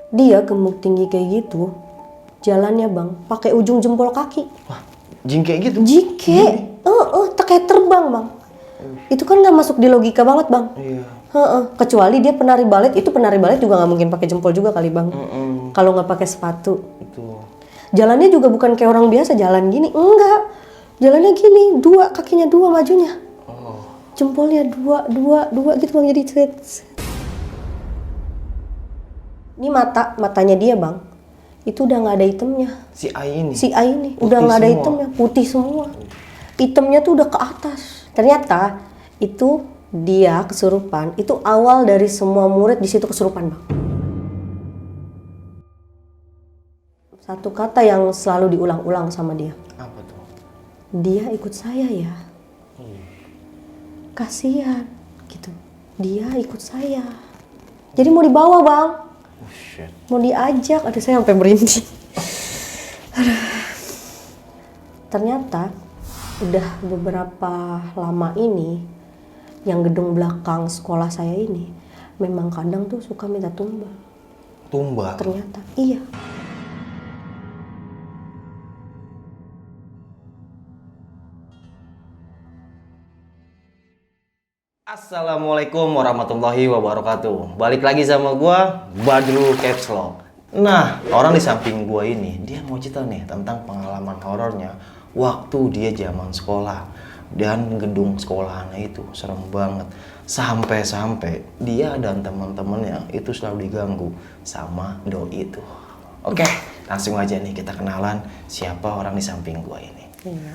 Dia gemuk tinggi kayak gitu, jalannya bang, pakai ujung jempol kaki. Wah, jingke gitu? Jingke, kayak terbang bang. Itu kan nggak masuk di logika banget bang. Iya. Kecuali dia penari balet, itu penari balet juga nggak mungkin pakai jempol juga kali bang. Kalau nggak pakai sepatu. Itu. Jalannya juga bukan kayak orang biasa jalan gini, enggak. Jalannya gini, dua kakinya dua majunya. Jempolnya dua gitu bang, jadi cet. Ini matanya dia bang, itu udah nggak ada itemnya. Si Ai ini? Si Ai ini udah nggak ada itemnya, putih semua. Itemnya tuh udah ke atas. Ternyata itu dia kesurupan, itu awal dari semua murid di situ kesurupan bang. Satu kata yang selalu diulang-ulang sama dia. Apa tuh? Dia ikut saya ya. Kasihan gitu. Dia ikut saya. Jadi mau dibawa bang. Oh shit. Mau diajak, aduh saya sampai merinding. Ternyata udah beberapa lama ini yang gedung belakang sekolah saya ini memang kadang tuh suka minta tumbal. Tumbal? Ternyata iya. Assalamualaikum warahmatullahi wabarakatuh. Balik lagi sama gua, Badru Caps Lock. Nah, orang di samping gua ini, dia mau cerita nih tentang pengalaman horornya waktu dia zaman sekolah. Dan gedung sekolahannya itu serem banget. Sampai-sampai dia dan teman-temannya itu selalu diganggu sama doi itu. Oke, langsung aja nih kita kenalan siapa orang di samping gua ini.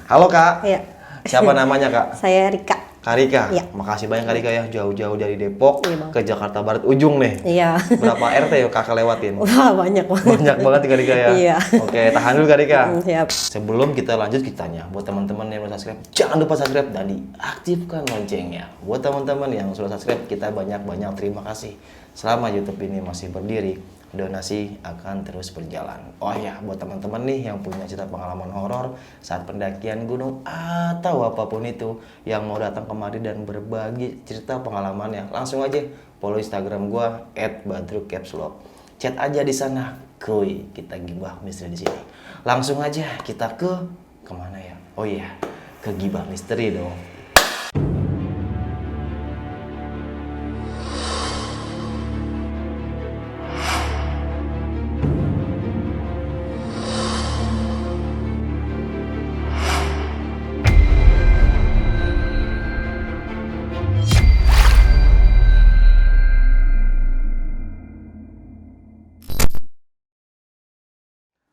Halo Kak. Iya. Siapa namanya Kak? Saya Rika. Kak Rika, Iya. Makasih banyak Kak Rika ya, jauh-jauh dari Depok Iya, ke Jakarta Barat ujung nih. Iya. Berapa RT ya Kakak lewatin? Wah banyak banget. Banyak banget Kak Rika ya? Iya. Oke, tahan dulu Kak Rika. Siap. Sebelum kita lanjut kitanya, buat teman-teman yang belum subscribe, jangan lupa subscribe dan diaktifkan loncengnya. Buat teman-teman yang sudah subscribe, kita banyak-banyak terima kasih. Selama YouTube ini masih berdiri, donasi akan terus berjalan. Oh ya, buat teman-teman nih yang punya cerita pengalaman horor saat pendakian gunung atau apapun itu yang mau datang kemari dan berbagi cerita pengalamannya, langsung aja follow Instagram gua @badrukapslog. Chat aja di sana, kuy. Kita gibah misteri di sini. Langsung aja kita ke kemana ya? Oh iya, ke gibah misteri dong.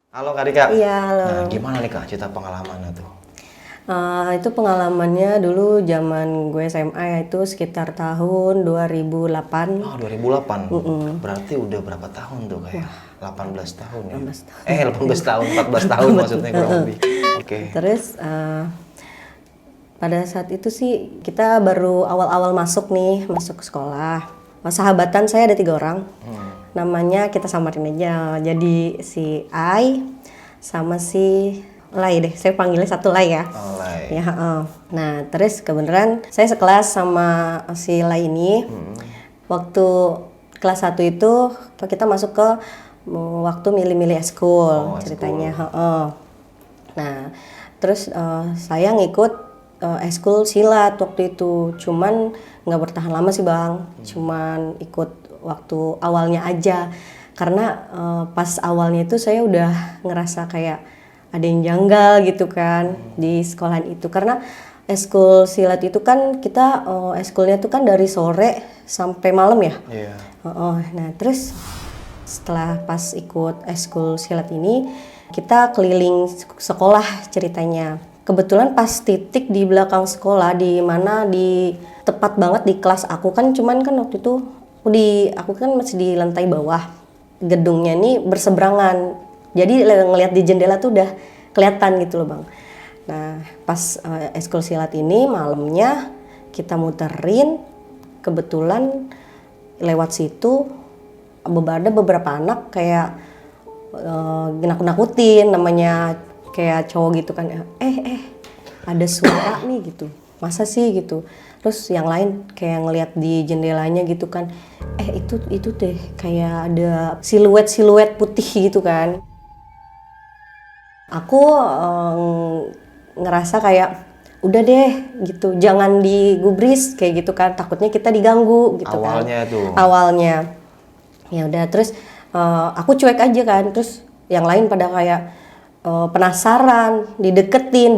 Halo Kak Rika. Iya, halo. Nah, gimana nih Kak cerita pengalamannya tuh? Itu pengalamannya dulu zaman gue SMA ya, itu sekitar tahun 2008. Oh, 2008. Berarti udah berapa tahun tuh kayak? 18 tahun ya? 18 tahun. 18 tahun, 14 tahun maksudnya kurang lebih. Oke. Terus pada saat itu sih kita baru awal-awal masuk ke sekolah. Sahabatan saya ada 3 orang. Namanya kita samarin aja. Jadi si Ai sama si Lai deh. Saya panggilnya satu Lai ya. Oh, Lai. Ya, Nah, terus kebenaran saya sekelas sama si Lai ini. Waktu kelas 1 itu kita masuk ke waktu milih-milih eskul ceritanya. Nah, terus saya ngikut eskul silat waktu itu. Cuman nggak bertahan lama sih bang. Cuman ikut waktu awalnya aja. Karena pas awalnya itu saya udah ngerasa kayak ada yang janggal gitu kan di sekolahan itu. Karena eskul silat itu kan kita eskulnya tuh kan dari sore sampai malam ya. Iya. Nah terus setelah pas ikut eskul silat ini kita keliling sekolah ceritanya. Kebetulan pas titik di belakang sekolah di mana di tepat banget di kelas aku kan, cuman kan waktu itu aku kan masih di lantai bawah. Gedungnya ini berseberangan. Jadi ngelihat di jendela tuh udah kelihatan gitu loh bang. Nah pas eskul silat ini malamnya kita muterin, kebetulan lewat situ ada beberapa anak kayak nakut-nakutin, namanya kayak cowok gitu kan. Ada suara nih gitu. masa sih gitu. Terus yang lain kayak ngeliat di jendelanya gitu kan, itu deh kayak ada siluet putih gitu kan. Aku ngerasa kayak udah deh gitu, jangan digubris kayak gitu kan, takutnya kita diganggu gitu awalnya kan. tuh. Awalnya ya udah, terus aku cuek aja kan, terus yang lain pada kayak penasaran, dideketin,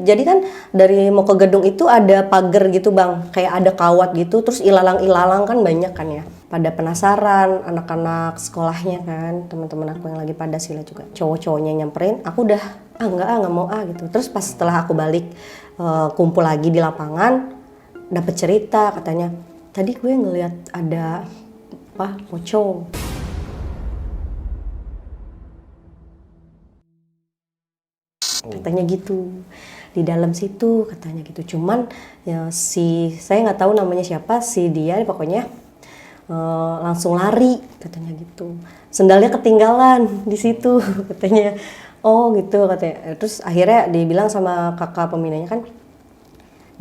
jadi kan dari mau ke gedung itu ada pagar gitu bang, kayak ada kawat gitu, terus ilalang kan banyak kan ya, pada penasaran anak-anak sekolahnya kan, teman-teman aku yang lagi pada sila juga, cowok-cowoknya nyamperin, aku udah nggak mau gitu. Terus pas setelah aku balik kumpul lagi di lapangan, dapet cerita katanya, tadi gue ngeliat ada pocong. Katanya gitu di dalam situ katanya gitu. Cuman ya saya nggak tahu namanya siapa, dia pokoknya langsung lari katanya gitu. Sendalnya ketinggalan di situ katanya. Oh gitu katanya. Terus akhirnya dibilang sama kakak pembinanya kan,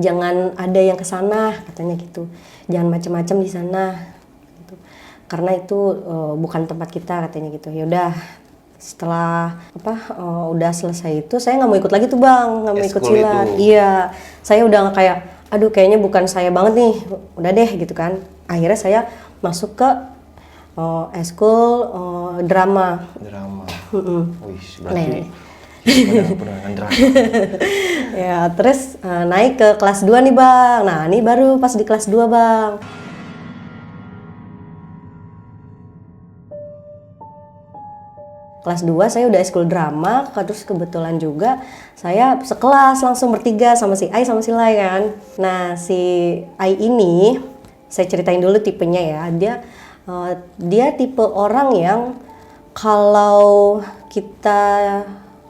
jangan ada yang kesana katanya gitu. Jangan macam-macam di sana gitu. Karena itu bukan tempat kita katanya gitu. Ya udah. Setelah udah selesai itu saya nggak mau ikut lagi tuh bang, nggak mau ikut silat. Iya, saya udah kayak aduh kayaknya bukan saya banget nih, udah deh gitu kan. Akhirnya saya masuk ke eskul drama. Wih, berarti benar-benar drama. Ya terus naik ke kelas 2 nih bang. Nah ini baru pas di kelas 2 bang. Kelas 2 saya udah eskul drama, terus kebetulan juga saya sekelas langsung bertiga sama si Ai sama si Lai kan. Nah si Ai ini, saya ceritain dulu tipenya ya, dia tipe orang yang kalau kita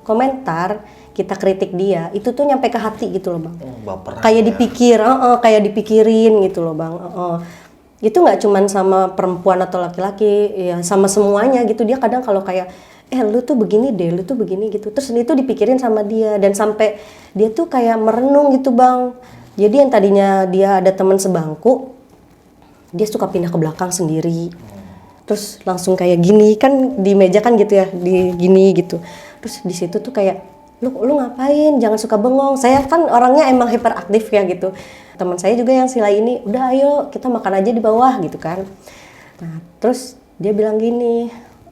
komentar, kita kritik dia, itu tuh nyampe ke hati gitu loh bang. Baperan kayak kayak dipikirin gitu loh bang. Itu nggak cuman sama perempuan atau laki-laki, ya sama semuanya gitu. Dia kadang kalau kayak lu tuh begini deh, lu tuh begini gitu, terus itu dipikirin sama dia, dan sampai dia tuh kayak merenung gitu bang. Jadi yang tadinya dia ada teman sebangku, dia suka pindah ke belakang sendiri, terus langsung kayak gini kan di meja kan gitu ya, di gini gitu. Terus di situ tuh kayak lu ngapain, jangan suka bengong. Saya kan orangnya emang hiperaktif ya gitu. Teman saya juga yang sila ini, udah ayo kita makan aja di bawah gitu kan. Nah terus dia bilang gini,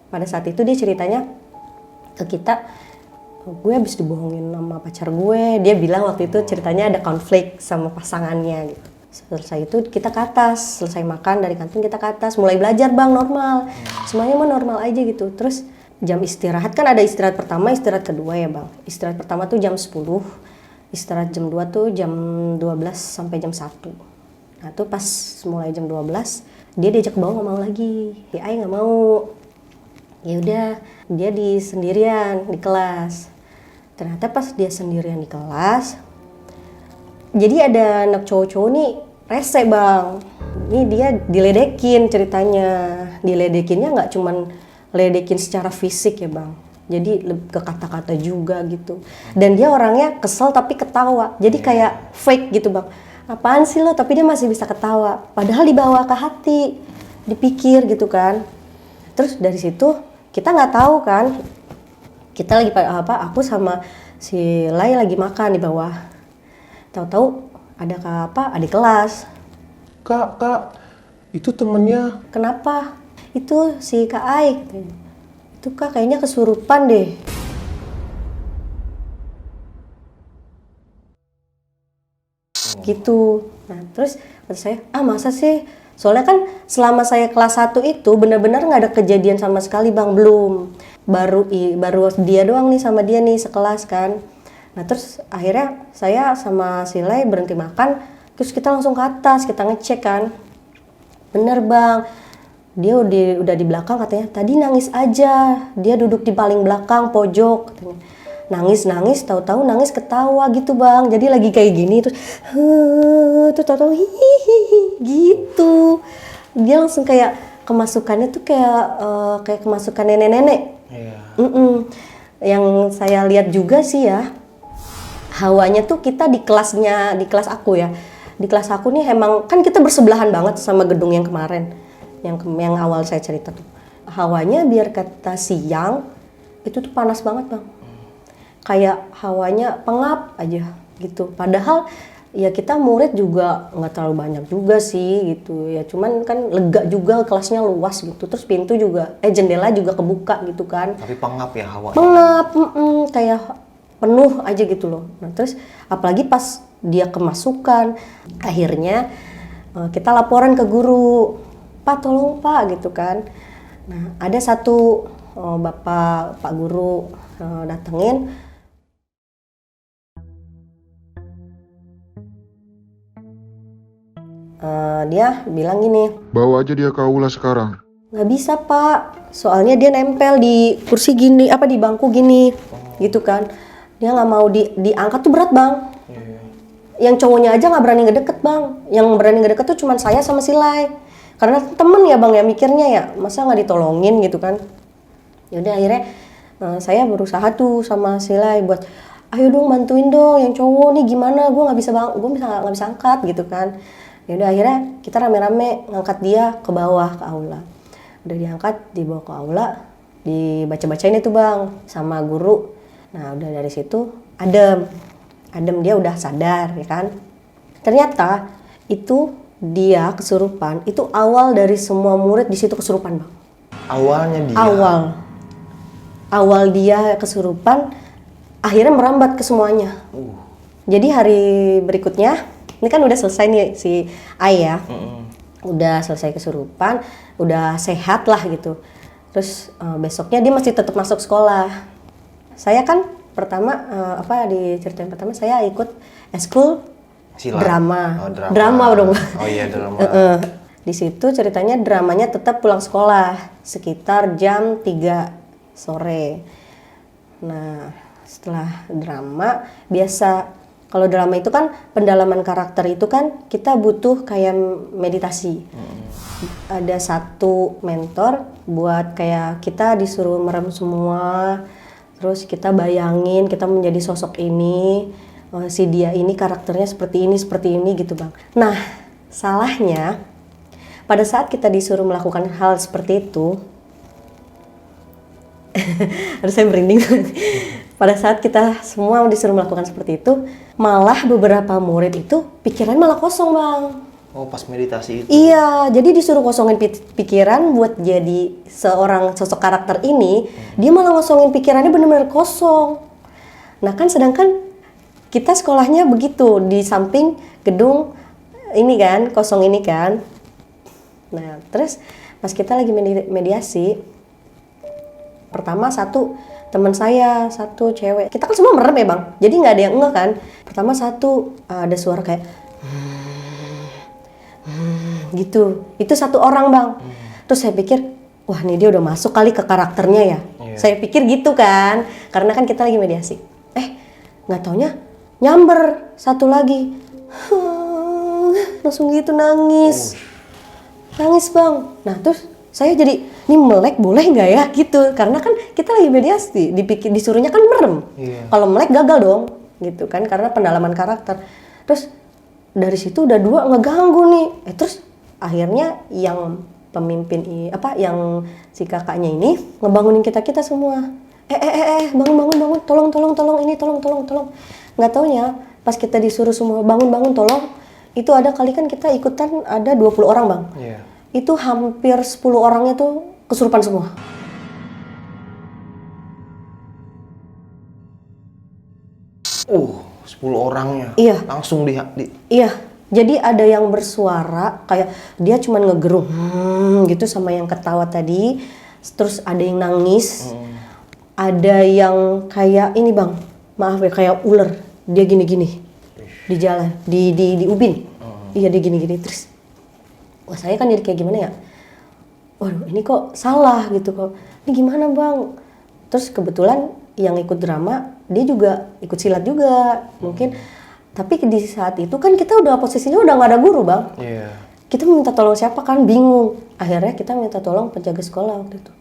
pada saat itu dia ceritanya ke kita, gue habis dibohongin sama pacar gue. Dia bilang waktu itu ceritanya ada konflik sama pasangannya gitu. Selesai itu kita ke atas, selesai makan dari kantin kita ke atas, mulai belajar bang, normal. Semuanya mah normal aja gitu. Terus jam istirahat kan ada istirahat pertama, istirahat kedua ya bang. Istirahat pertama tuh jam 10, istirahat jam 2 tuh jam 12 sampai jam 1. Nah tuh pas mulai jam 12, dia diajak ke bawah ngomong lagi. Ai nggak mau. Ya udah, dia sendirian di kelas. Ternyata pas dia sendirian di kelas, jadi ada anak cowok-cowok nih rese bang. Ini dia diledekin ceritanya. Diledekinnya nggak cuman ledekin secara fisik ya bang, jadi ke kata-kata juga gitu. Dan dia orangnya kesel tapi ketawa, jadi kayak fake gitu bang. Apaan sih lo, tapi dia masih bisa ketawa, padahal dibawa ke hati, dipikir gitu kan. Terus dari situ kita nggak tahu kan, kita lagi aku sama si Lai lagi makan di bawah, tahu-tahu ada adik kelas. Kak, itu temennya. Kenapa? Itu si Kak Ai. Itu Kak kayaknya kesurupan deh. Gitu. Nah terus kata saya, masa sih? Soalnya kan selama saya kelas 1 itu benar-benar nggak ada kejadian sama sekali bang, belum. Baru dia doang nih sama dia nih sekelas kan. Nah terus akhirnya saya sama si Lai berhenti makan, terus kita langsung ke atas, kita ngecek kan. Bener bang, dia udah di belakang katanya, tadi nangis aja, dia duduk di paling belakang pojok katanya. Nangis, tahu-tahu nangis ketawa gitu bang, jadi lagi kayak gini terus tahu-tahu hihihi gitu. Dia langsung kayak kemasukannya tuh kayak kemasukan nenek-nenek. Yang saya lihat juga sih ya, hawanya tuh kita di kelas aku ya. Di kelas aku nih emang kan kita bersebelahan banget sama gedung yang kemarin, yang awal saya cerita tuh. Hawanya biar kata siang itu tuh panas banget bang, kayak hawanya pengap aja gitu. Padahal ya kita murid juga nggak terlalu banyak juga sih gitu ya, cuman kan lega juga, kelasnya luas gitu, terus pintu juga jendela juga kebuka gitu kan. Tapi pengap ya hawa. Pengap, kayak penuh aja gitu loh. Nah terus apalagi pas dia kemasukan, akhirnya kita laporan ke guru, Pak tolong Pak gitu kan. Nah ada satu Pak guru datengin, dia bilang gini, Bawa aja dia ke aula sekarang. nggak bisa Pak, soalnya dia nempel di kursi gini, di bangku gini, gitu kan. Dia nggak mau diangkat tuh berat bang. Yang cowoknya aja nggak berani ngedeket bang, yang berani ngedeket tuh cuma saya sama Silai. Karena temen ya bang ya mikirnya ya, masa nggak ditolongin gitu kan. Yaudah akhirnya saya berusaha tuh sama Silai buat, ayo dong bantuin dong yang cowok nih gimana, gue nggak bisa angkat gitu kan. Yaudah akhirnya kita rame-rame ngangkat dia ke bawah ke aula. Udah diangkat, dibawa ke aula, dibaca-bacain itu bang sama guru. Nah udah dari situ adem dia udah sadar ya kan. Ternyata itu dia kesurupan, itu awal dari semua murid di situ kesurupan bang. Awalnya dia. Awal dia kesurupan, akhirnya merambat ke semuanya. Jadi hari berikutnya, ini kan udah selesai nih si Ai ya, udah selesai kesurupan, udah sehat lah gitu. Terus besoknya dia masih tetap masuk sekolah. Saya kan pertama diceritain pertama saya ikut eskul drama. Drama dong. Oh iya drama. Di situ ceritanya dramanya tetap pulang sekolah sekitar jam 3 sore. Nah setelah drama biasa, kalau drama itu kan pendalaman karakter itu kan kita butuh kayak meditasi. Ada satu mentor buat kayak kita disuruh merem semua. Terus kita bayangin kita menjadi sosok ini, si dia ini karakternya seperti ini gitu bang. Nah salahnya pada saat kita disuruh melakukan hal seperti itu, harus saya merinding. Pada saat kita semua disuruh melakukan seperti itu, malah beberapa murid itu pikiran malah kosong bang. Oh pas meditasi itu. Iya, jadi disuruh kosongin pikiran buat jadi seorang sosok karakter ini, dia malah ngosongin pikirannya benar-benar kosong. Nah kan sedangkan kita sekolahnya begitu di samping gedung ini kan, kosong ini kan. Nah terus pas kita lagi mediasi, pertama satu teman saya, satu cewek, kita kan semua merem ya bang, jadi nggak ada yang enggak kan. Pertama satu ada suara kayak gitu, itu satu orang bang. Terus saya pikir, wah nih dia udah masuk kali ke karakternya ya. Saya pikir gitu kan, karena kan kita lagi mediasi. Nggak taunya nyamber satu lagi, langsung gitu nangis bang. Nah terus saya jadi, ini melek boleh nggak ya gitu, karena kan kita lagi mediasi, disuruhnya kan merem. Kalau melek gagal dong gitu kan, karena pendalaman karakter. Terus dari situ udah dua ngeganggu nih. Terus akhirnya yang pemimpin yang si kakaknya ini ngebangunin kita semua. Bangun, tolong ini, tolong. Nggak taunya pas kita disuruh semua bangun, tolong, itu ada kali kan kita ikutan ada 20 orang bang. Itu hampir 10 orangnya tuh kesurupan semua. 10 orangnya. Iya. Langsung Iya. Jadi ada yang bersuara kayak dia cuman ngegerung gitu sama yang ketawa tadi. Terus ada yang nangis. Ada yang kayak ini bang, maaf ya, kayak ular. Dia gini-gini di jalan, di ubin. Iya dia gini-gini. Terus wah saya kan jadi kayak gimana ya? Waduh ini kok salah gitu kok. Ini gimana bang? Terus kebetulan yang ikut drama dia juga ikut silat juga mungkin. Tapi di saat itu kan kita udah posisinya udah nggak ada guru bang. Kita minta tolong siapa kan bingung. Akhirnya kita minta tolong penjaga sekolah waktu itu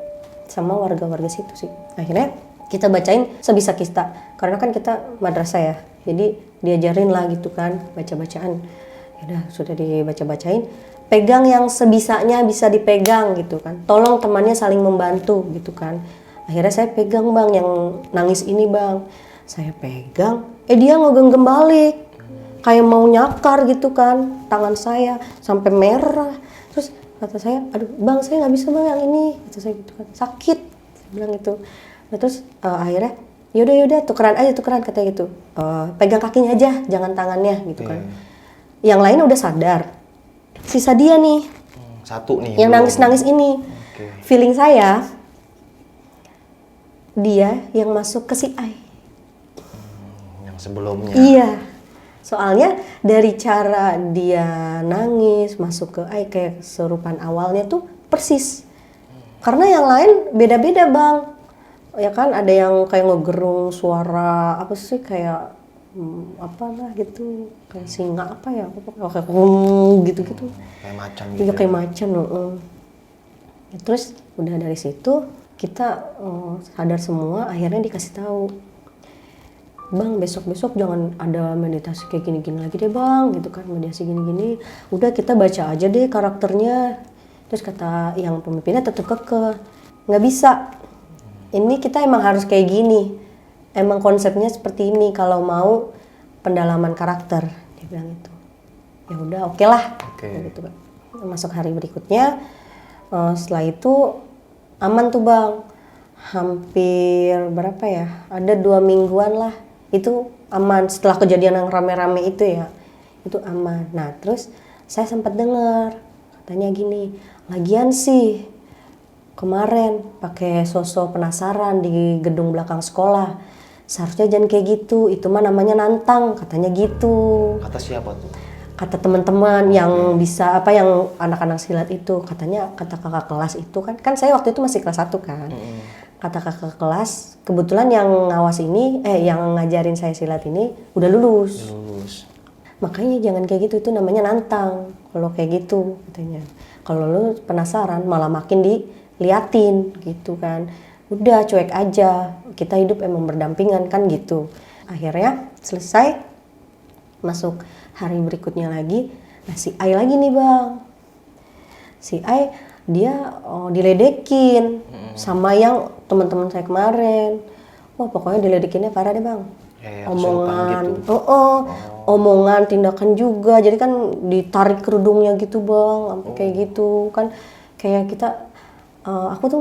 sama warga-warga situ sih. Akhirnya kita bacain sebisa kita, karena kan kita madrasah ya. Jadi diajarin lah gitu kan baca-bacaan. Udah sudah dibaca-bacain, pegang yang sebisanya bisa dipegang gitu kan. Tolong temannya saling membantu gitu kan. Akhirnya saya pegang bang yang nangis ini bang. Saya pegang, dia ngegenggam balik. Kayak mau nyakar gitu kan tangan saya sampai merah. Terus kata saya, aduh bang saya nggak bisa bang yang ini. Kata saya gitu kan, sakit. Saya bilang gitu. Nah, terus akhirnya yaudah tukeran katanya gitu. Pegang kakinya aja, jangan tangannya gitu kan. Yang lain udah sadar. Sisa dia nih. Satu nih. Yang nangis-nangis ini. Feeling saya dia yang masuk ke si Ai. Yang sebelumnya. Iya. Soalnya dari cara dia nangis masuk ke Ai kayak kesurupan awalnya tuh persis. Karena yang lain beda-beda bang. Ya kan ada yang kayak ngegerung suara apa sih kayak apa lah gitu kayak singa apa ya kayak gitu-gitu. Kayak macan gitu. Iya kayak macan. Ya, terus udah dari situ kita sadar semua, akhirnya dikasih tahu, bang besok-besok jangan ada meditasi kayak gini-gini lagi deh bang, gitu kan, meditasi gini-gini, udah kita baca aja deh karakternya. Terus kata yang pemimpinnya tetap kekeh, nggak bisa, ini kita emang harus kayak gini, emang konsepnya seperti ini kalau mau pendalaman karakter, dia bilang itu. Ya udah oke lah, gitu kan. Masuk hari berikutnya, setelah itu aman tuh bang, hampir berapa ya, ada 2 mingguan lah, itu aman setelah kejadian yang rame-rame itu ya, itu aman. Nah terus saya sempat dengar katanya gini, lagian sih kemarin pakai sosok penasaran di gedung belakang sekolah, seharusnya jangan kayak gitu, itu mah namanya nantang, katanya gitu. Kata siapa tuh? Kata teman-teman yang bisa apa, yang anak-anak silat itu, katanya kata kakak kelas itu kan saya waktu itu masih kelas 1 kan. Kata kakak kelas, kebetulan yang ngawas ini yang ngajarin saya silat ini udah lulus. Makanya jangan kayak gitu, itu namanya nantang kalau kayak gitu katanya. Kalau lu penasaran malah makin diliatin gitu kan. Udah cuek aja, kita hidup emang berdampingan kan gitu. Akhirnya selesai, masuk hari berikutnya lagi, nah si Ai lagi nih bang, si Ai dia diledekin sama yang teman-teman saya kemarin. Wah pokoknya diledekinnya parah deh bang, omongan, gitu. Omongan, tindakan juga, jadi kan ditarik kerudungnya gitu bang, sampai kayak gitu kan, kayak kita, aku tuh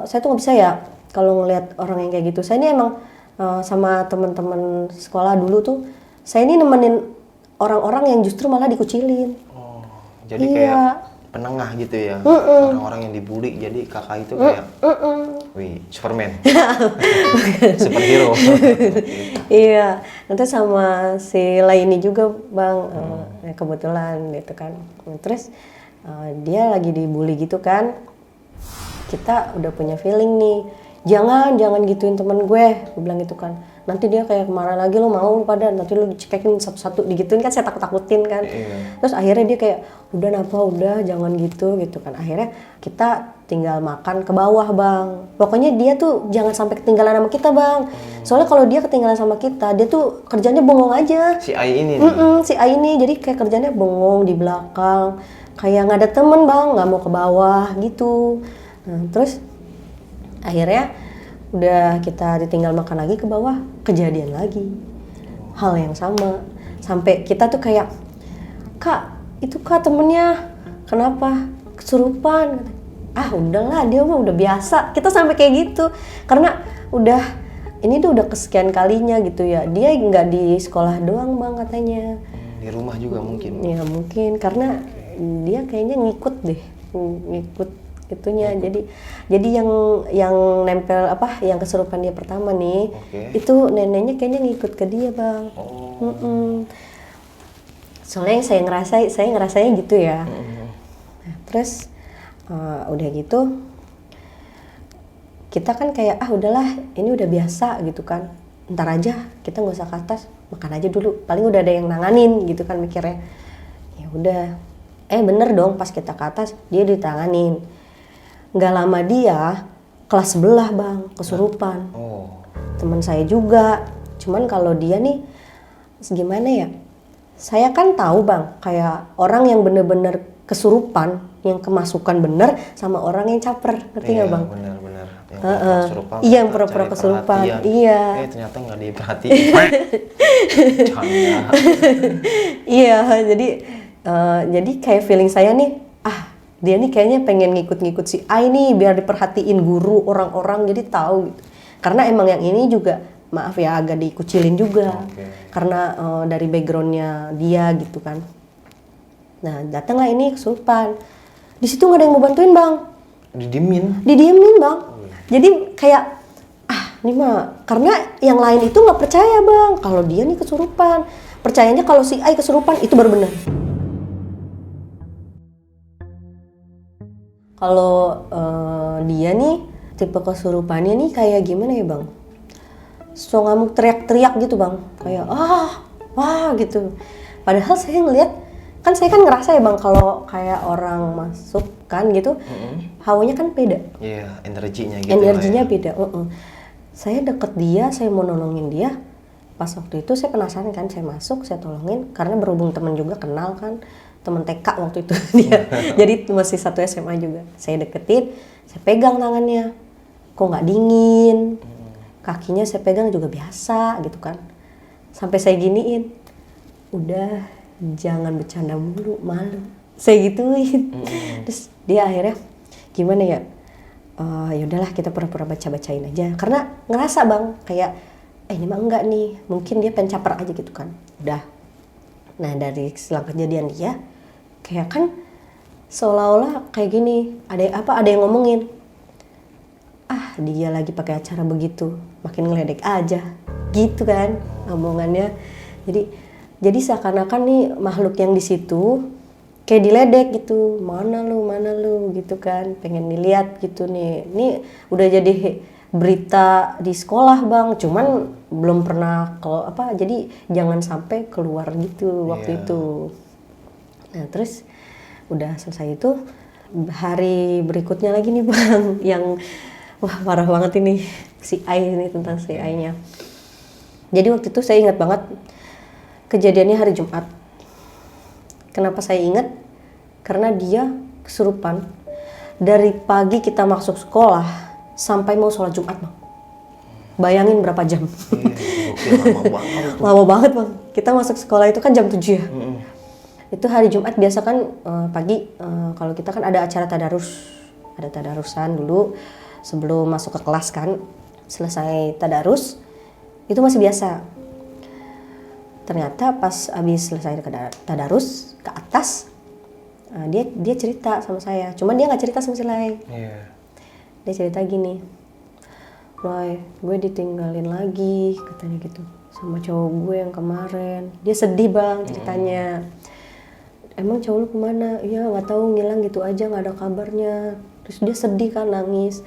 saya tuh nggak bisa ya kalau ngelihat orang yang kayak gitu. Saya ini emang sama teman-teman sekolah dulu tuh, saya ini nemenin orang-orang yang justru malah dikucilin. Jadi kayak penengah gitu ya. Orang-orang yang dibully, jadi kakak itu kayak wih, Superman. Superhero. Iya, nanti sama si lainnya juga bang, kebetulan gitu kan. Terus dia lagi dibully gitu kan, kita udah punya feeling nih, jangan gituin temen gue bilang gitu kan. Nanti dia kayak kemarin lagi, lo mau pada nanti lo dicekekin satu-satu digituin kan, saya takut-takutin kan. Terus akhirnya dia kayak udah jangan gitu kan. Akhirnya kita tinggal makan ke bawah bang, pokoknya dia tuh jangan sampai ketinggalan sama kita bang. Soalnya kalau dia ketinggalan sama kita, dia tuh kerjanya bengong aja. Si Ai ini si Ai ini jadi kayak kerjanya bengong di belakang, kayak nggak ada temen bang, nggak mau ke bawah gitu. Nah, terus akhirnya udah kita ditinggal makan lagi ke bawah, kejadian lagi hal yang sama, sampai kita tuh kayak, kak itu kak temennya kenapa kesurupan, udahlah dia mah udah biasa, kita sampai kayak gitu karena udah ini tuh udah kesekian kalinya gitu ya. Dia nggak di sekolah doang bang katanya, di rumah juga mungkin ya mungkin karena dia kayaknya ngikut itunya. Jadi yang nempel yang kesurupan dia pertama nih, itu neneknya kayaknya ngikut ke dia bang. Soalnya saya ngerasanya gitu ya. Nah, terus udah gitu kita kan kayak udahlah ini udah biasa gitu kan, ntar aja kita nggak usah ke atas, makan aja dulu, paling udah ada yang nanganin gitu kan mikirnya. Ya udah, bener dong, pas kita ke atas dia ditanganin. Nggak lama dia kelas sebelah bang kesurupan. Teman saya juga, cuman kalau dia nih gimana ya? Saya kan tahu bang, kayak orang yang bener-bener kesurupan, yang kemasukan bener, sama orang yang caper, ngerti nggak bang? Benar-benar. Yang kesurupan. Iya, yang pura-pura kesurupan. Perhatian. Iya. Ternyata nggak diperhatiin. Canda. Iya, jadi kayak feeling saya nih, dia nih kayaknya pengen ngikut-ngikut si A nih biar diperhatiin guru orang-orang, jadi tahu gitu. Karena emang yang ini juga maaf ya agak dikucilin juga. Karena dari backgroundnya dia gitu kan. Nah datanglah ini kesurupan. Di situ nggak ada yang mau bantuin bang. Didiemin bang. Jadi kayak ini mah karena yang lain itu nggak percaya bang kalau dia nih kesurupan. Percayanya kalau si A kesurupan itu baru benar. Kalau dia nih tipe kesurupannya nih kayak gimana ya bang? So ngamuk teriak-teriak gitu bang, kayak wah gitu. Padahal saya ngeliat, kan saya kan ngerasa ya bang kalau kayak orang masuk kan gitu, hawanya kan beda. Iya, energinya gitu. Energinya beda. Saya deket dia, saya mau nolongin dia. Pas waktu itu saya penasaran kan, saya masuk, saya tolongin karena berhubung temen juga kenal kan, temen TK waktu itu dia. Jadi masih satu SMA juga. Saya deketin, saya pegang tangannya, kok nggak dingin. Kakinya saya pegang juga biasa gitu kan. Sampai saya giniin, udah jangan bercanda mulu, malu. Saya gituin. Terus dia akhirnya gimana ya? Ya udahlah kita pura-pura baca-bacain aja. Karena ngerasa bang kayak ini mah enggak nih, mungkin dia pencaper aja gitu kan. Udah. Nah dari setelah kejadian dia, kayak kan seolah-olah kayak gini. Ada yang ngomongin. Dia lagi pakai acara begitu, makin ngeledek aja, gitu kan omongannya. Jadi seakan-akan nih makhluk yang di situ kayak diledek gitu, mana lu gitu kan, pengen dilihat gitu nih. Ini udah jadi berita di sekolah bang, cuman belum pernah jadi jangan sampai keluar gitu waktu itu. Nah terus udah selesai itu, hari berikutnya lagi nih bang, yang wah parah banget ini si Ai ini, tentang si Ai-nya. Jadi waktu itu saya ingat banget kejadiannya hari Jumat. Kenapa saya ingat? Karena dia kesurupan dari pagi kita masuk sekolah sampai mau sholat Jumat bang. Bayangin berapa jam? Lama banget bang. Kita masuk sekolah itu kan jam 7 ya. Itu hari Jumat biasa kan pagi kalau kita kan ada acara tadarus, ada tadarusan dulu. Sebelum masuk ke kelas kan, selesai tadarus, itu masih biasa. Ternyata pas abis selesai tadarus, ke atas, dia cerita sama saya. Cuman dia nggak cerita sama si Lai. Dia cerita gini, Roy, gue ditinggalin lagi, katanya gitu, sama cowok gue yang kemarin. Dia sedih bang ceritanya. Emang cowok lu kemana? Iya nggak tahu, ngilang gitu aja, nggak ada kabarnya. Terus dia sedih kan, nangis.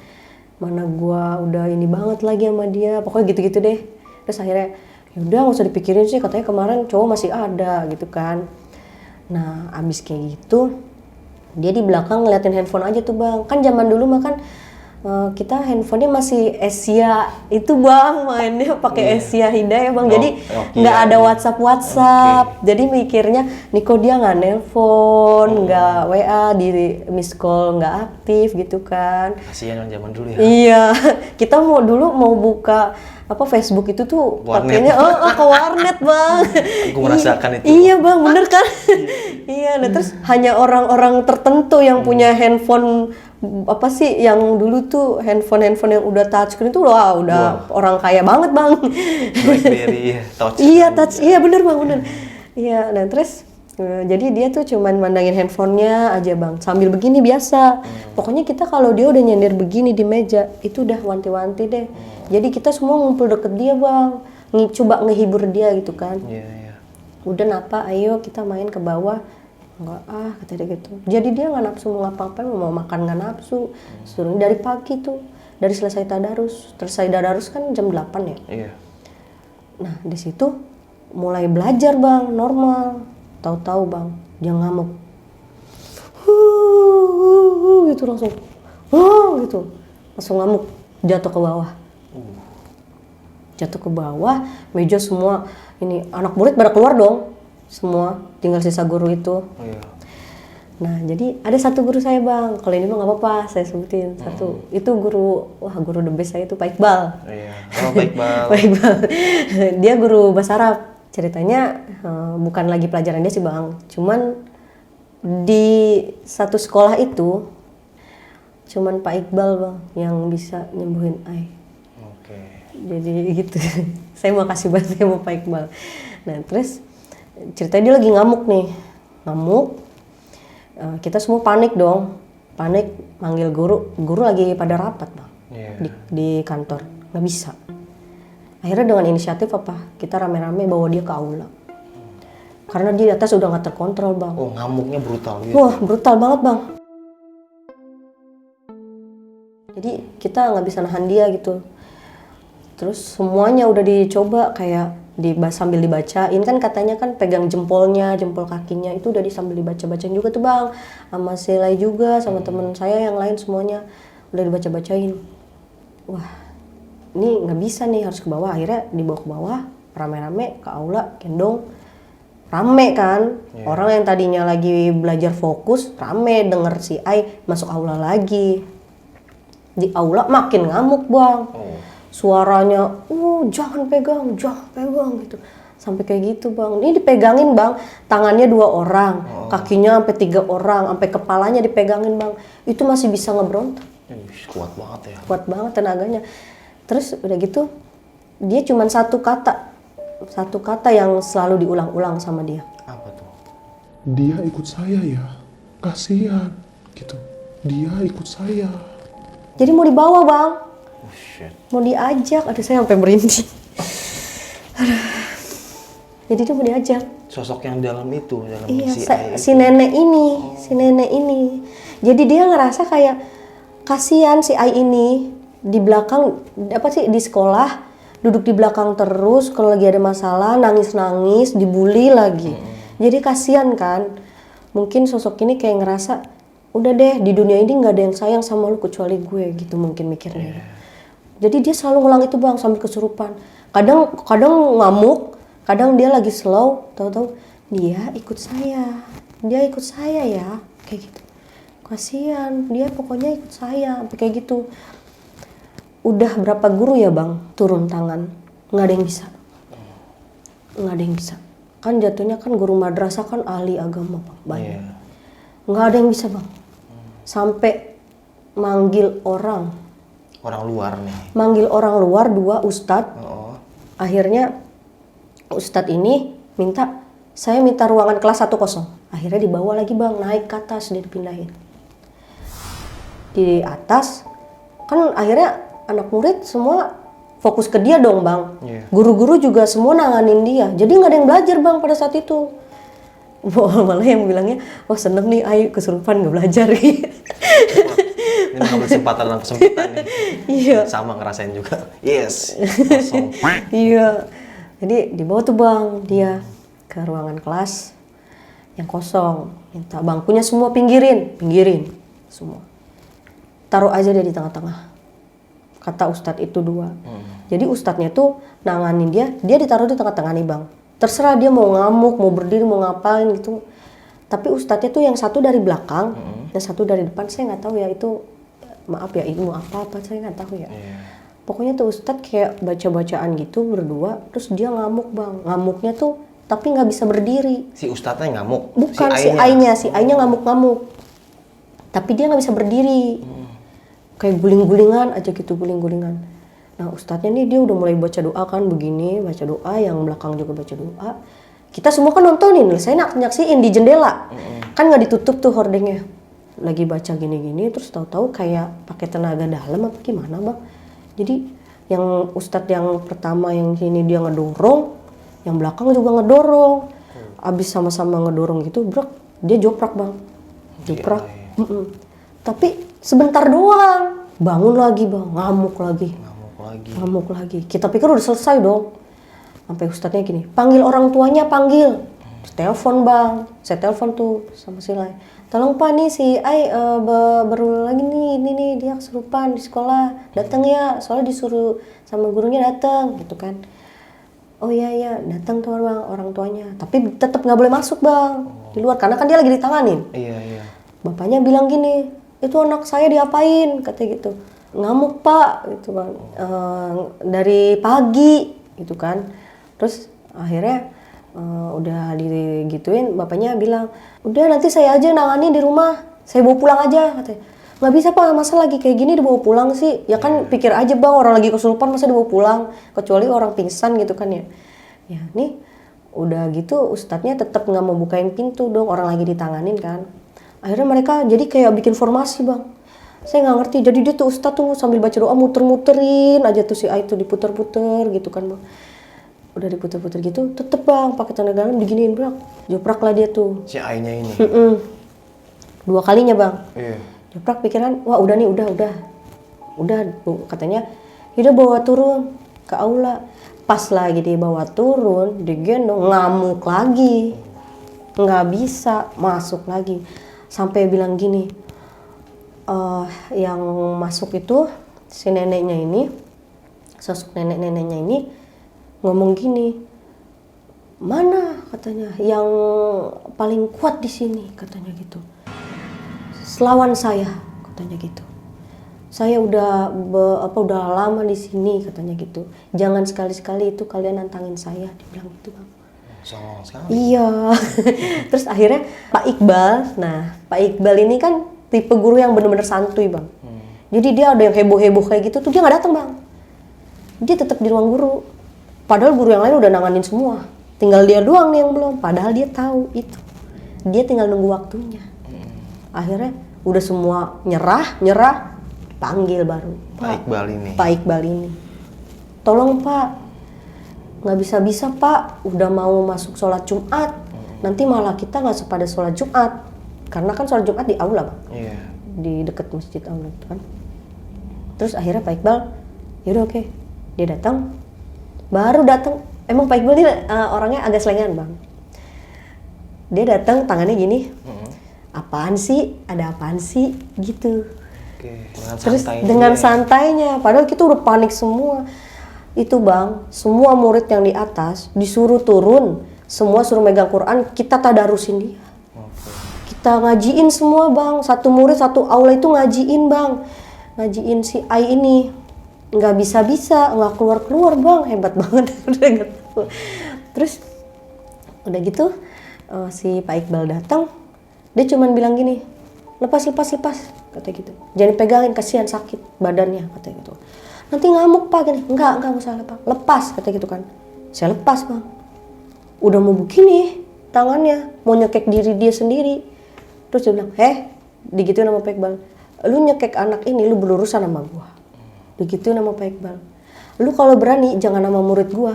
Mana gua udah ini banget lagi sama dia, pokoknya gitu-gitu deh. Terus akhirnya ya udah nggak usah dipikirin sih, katanya kemarin cowok masih ada gitu kan. Nah abis kayak gitu dia di belakang ngeliatin handphone aja tuh bang. Kan zaman dulu mah kan kita handphonenya masih Asia itu bang, mainnya pakai Asia Hidayah bang. Jadi nggak ada WhatsApp. Jadi mikirnya nih kok dia nggak nelpon, nggak WA, di miss call nggak aktif gitu kan. Kasihan zaman dulu ya. Iya, kita dulu mau buka Facebook itu tuh pakainya ke warnet bang. Aku merasakan itu. Iya bang, bener kan? Iya, nah terus hanya orang-orang tertentu yang punya handphone yang dulu tuh handphone yang udah touchscreen tuh udah orang kaya banget bang. BlackBerry, touch. Iya touch, iya bener bang, bener. Iya, nah terus jadi dia tuh cuman mandangin handphonenya aja bang, sambil begini biasa. Pokoknya kita kalau dia udah nyender begini di meja, itu udah wanti-wanti deh. Jadi kita semua ngumpul deket dia bang, coba ngehibur dia gitu kan. Udah napa, ayo kita main ke bawah. Enggak kata dia gitu. Jadi dia nggak nafsu mau ngapa-ngapain, mau makan nggak nafsu. Suruh dari pagi tuh, dari selesai tadarus kan jam 8 ya. Iya. Nah di situ mulai belajar bang, normal. Tahu-tahu bang, dia ngamuk. Gitu langsung. Gitu. Langsung ngamuk, jatuh ke bawah. Jatuh ke bawah, meja semua, ini anak murid pada keluar dong. Semua, tinggal sisa guru itu. Iya. Nah, jadi ada satu guru saya bang, kalau ini mah nggak apa-apa, saya sebutin satu. Itu guru the best saya itu Pak Iqbal. Iya. Oh, Pak Iqbal. Pak Iqbal. Dia guru bahasa Arab. Ceritanya bukan lagi pelajaran dia sih bang, cuman di satu sekolah itu cuman Pak Iqbal bang yang bisa nyembuhin Ai. Oke. Jadi gitu. Saya mau kasih banget sama Pak Iqbal. Nah terus ceritanya dia lagi ngamuk nih, kita semua panik dong, manggil guru lagi pada rapat bang. Di kantor, nggak bisa. Akhirnya dengan inisiatif kita rame-rame bawa dia ke aula. Karena dia di atas udah nggak terkontrol bang. Oh, ngamuknya brutal gitu. Wah, brutal banget bang. Jadi kita nggak bisa nahan dia gitu. Terus semuanya udah dicoba kayak sambil dibacain, kan katanya kan pegang jempol kakinya itu udah sambil dibaca-bacain juga tuh bang. Sama si Lai juga, sama temen saya yang lain semuanya udah dibaca-bacain. Wah, ini nggak bisa nih, harus ke bawah. Akhirnya dibawa ke bawah, rame-rame ke aula, gendong. Rame kan, orang yang tadinya lagi belajar fokus, rame denger si Ai masuk aula lagi. Di aula makin ngamuk bang, suaranya, jangan pegang gitu, sampai kayak gitu bang. Ini dipegangin bang, tangannya 2 orang, kakinya sampai 3 orang, sampai kepalanya dipegangin bang. Itu masih bisa ngeberontak. Kuat banget ya. Kuat banget tenaganya. Terus udah gitu, dia cuma satu kata yang selalu diulang-ulang sama dia. Apa tuh? Dia ikut saya ya, kasihan gitu. Dia ikut saya. Jadi mau dibawa bang, Oh shit. mau diajak. Aduh saya sampai merinding. Jadi dia mau diajak. Sosok yang dalam itu, dalam Iya, si nenek ini. Jadi dia ngerasa kayak kasihan si Ai ini di belakang di sekolah duduk di belakang terus, kalau lagi ada masalah nangis dibully lagi. Jadi kasihan kan. Mungkin sosok ini kayak ngerasa udah deh di dunia ini nggak ada yang sayang sama lu kecuali gue gitu mungkin mikirnya. Jadi dia selalu ngulang itu bang sambil kesurupan. Kadang ngamuk, kadang dia lagi slow, tahu-tahu dia ikut saya ya kayak gitu. Kasihan dia pokoknya ikut saya sampai kayak gitu. Udah berapa guru ya bang turun tangan, nggak ada yang bisa. Kan jatuhnya kan guru madrasah kan ahli agama bang, banyak. Nggak ada yang bisa bang. Sampai manggil orang luar nih. Manggil orang luar 2 ustadz. Akhirnya ustadz ini saya minta ruangan kelas 1 kosong. Akhirnya dibawa lagi bang, naik ke atas, dia dipindahin. Di atas kan akhirnya anak murid semua fokus ke dia dong bang. Guru-guru juga semua nanganin dia. Jadi nggak ada yang belajar bang pada saat itu. Malah yang bilangnya, seneng nih Ayu kesurupan nggak belajar gitu. Ini ngambil kesempatan dalam kesempitan nih. Iya. Sama ngerasain juga. Yes. Kosong. Iya. Jadi dibawa tuh bang dia ke ruangan kelas yang kosong. Minta bangkunya semua pinggirin semua. Taruh aja dia di tengah-tengah. Kata ustadz itu 2. Jadi ustadznya tuh nanganin dia ditaruh di tengah-tengah nih bang. Terserah dia mau ngamuk, mau berdiri, mau ngapain gitu. Tapi ustadznya tuh yang satu dari belakang, yang satu dari depan. Saya nggak tahu ya itu, maaf ya ilmu apa saya nggak tahu ya. Pokoknya tuh ustadz kayak baca-bacaan gitu berdua, terus dia ngamuk bang. Ngamuknya tuh tapi nggak bisa berdiri. Si ustadznya ngamuk? Bukan, si Ainya ngamuk-ngamuk. Tapi dia nggak bisa berdiri. Kayak guling-gulingan aja gitu, guling-gulingan. Nah ustadznya nih dia udah mulai baca doa kan begini, baca doa, yang belakang juga baca doa. Kita semua kan nontonin, saya nyaksiin di jendela. Kan nggak ditutup tuh hordengnya. Lagi baca gini-gini, terus tahu-tahu kayak pakai tenaga dalam apa gimana bang. Jadi yang ustadz yang pertama yang sini dia ngedorong, yang belakang juga ngedorong. Abis sama-sama ngedorong gitu, dia joprak bang. Joprak. Tapi sebentar doang, bangun lagi bang, ngamuk lagi. Kita pikir udah selesai dong. Sampai ustadznya gini, panggil orang tuanya, panggil. Telepon bang, saya telepon tuh sama si Lai. Tolong Pak nih si Ai baru lagi nih, ini nih dia kesurupan di sekolah. Datang ya, soalnya disuruh sama gurunya datang gitu kan. Oh iya datang tuh bang orang tuanya. Tapi tetap nggak boleh masuk bang di luar karena kan dia lagi ditanganin. Iya. Bapaknya bilang gini, itu anak saya diapain katanya gitu. Ngamuk Pak gitu bang. Dari pagi gitu kan. Terus akhirnya udah digituin, bapaknya bilang udah nanti saya aja nangani di rumah, saya bawa pulang aja katanya. Nggak bisa Pak, masa lagi kayak gini dibawa pulang sih? Ya kan pikir aja bang, orang lagi kesurupan masa dibawa pulang, kecuali orang pingsan gitu kan ya. Ya nih udah gitu ustadznya tetap nggak mau bukain pintu dong, orang lagi ditanganin kan. Akhirnya mereka jadi kayak bikin formasi bang. Saya nggak ngerti, jadi dia tuh ustadz tuh sambil baca doa muter-muterin aja tuh si Ai tuh diputer-puter gitu kan bang. Udah diputer-puter gitu, tetep bang pakai tanda dalam diginiin bang, joprak lah dia tuh. Si Ai-nya ini. 2 kalinya bang. Iya. Joprak pikiran, wah udah nih, udah Bu, katanya, udah bawa turun ke aula. Pas lagi dibawa turun, digendong, ngamuk lagi, nggak bisa masuk lagi, sampai bilang gini, yang masuk itu si neneknya ini, sosok neneknya ini ngomong gini, mana katanya yang paling kuat di sini katanya gitu. Lawan saya katanya gitu. Saya udah udah lama di sini katanya gitu. Jangan sekali-sekali itu kalian nantangin saya, dibilang gitu bang. Songong sekali. Iya. Terus akhirnya Pak Iqbal, nah Pak Iqbal ini kan tipe guru yang bener-bener santuy bang. Jadi dia ada yang heboh-heboh kayak gitu tuh dia nggak datang bang. Dia tetap di ruang guru. Padahal guru yang lain udah nanganin semua. Tinggal dia doang nih yang belum. Padahal dia tahu itu. Dia tinggal nunggu waktunya. Akhirnya udah semua nyerah, panggil baru. Pak Iqbal ini. Pak Iqbal ini. Tolong Pak, nggak bisa-bisa Pak. Udah mau masuk sholat Jumat. Nanti malah kita nggak sepada sholat Jumat. Karena kan sholat Jumat di aula Bang. Iya. Di dekat masjid aula itu kan. Terus akhirnya Pak Iqbal, yaudah oke. Dia datang. Baru datang, emang Pak Iqbal ini orangnya agak selengean bang. Dia datang tangannya gini, apaan sih? Ada apaan sih? Gitu. Oke, Terus dengan santainya, padahal kita udah panik semua. Itu bang, semua murid yang di atas disuruh turun, semua suruh megang Quran, kita tadarusin dia. Kita ngajiin semua bang, satu murid satu aula itu ngajiin bang, ngajiin si Ai ini. Nggak bisa-bisa, nggak keluar-keluar bang, hebat banget. Udah nggak tahu. Terus udah gitu si Pak Iqbal datang, dia cuman bilang gini, lepas kata gitu, jangan pegangin kasihan sakit badannya kata gitu. Nanti ngamuk Pak gini, enggak usah lepas kata gitu kan. Saya lepas bang, udah mau begini tangannya, mau nyekek diri dia sendiri. Terus dia bilang, digituin sama Pak Iqbal, lu nyekek anak ini lu berurusan sama gua. Begitu nama Pak Iqbal. Lu kalau berani jangan sama murid gua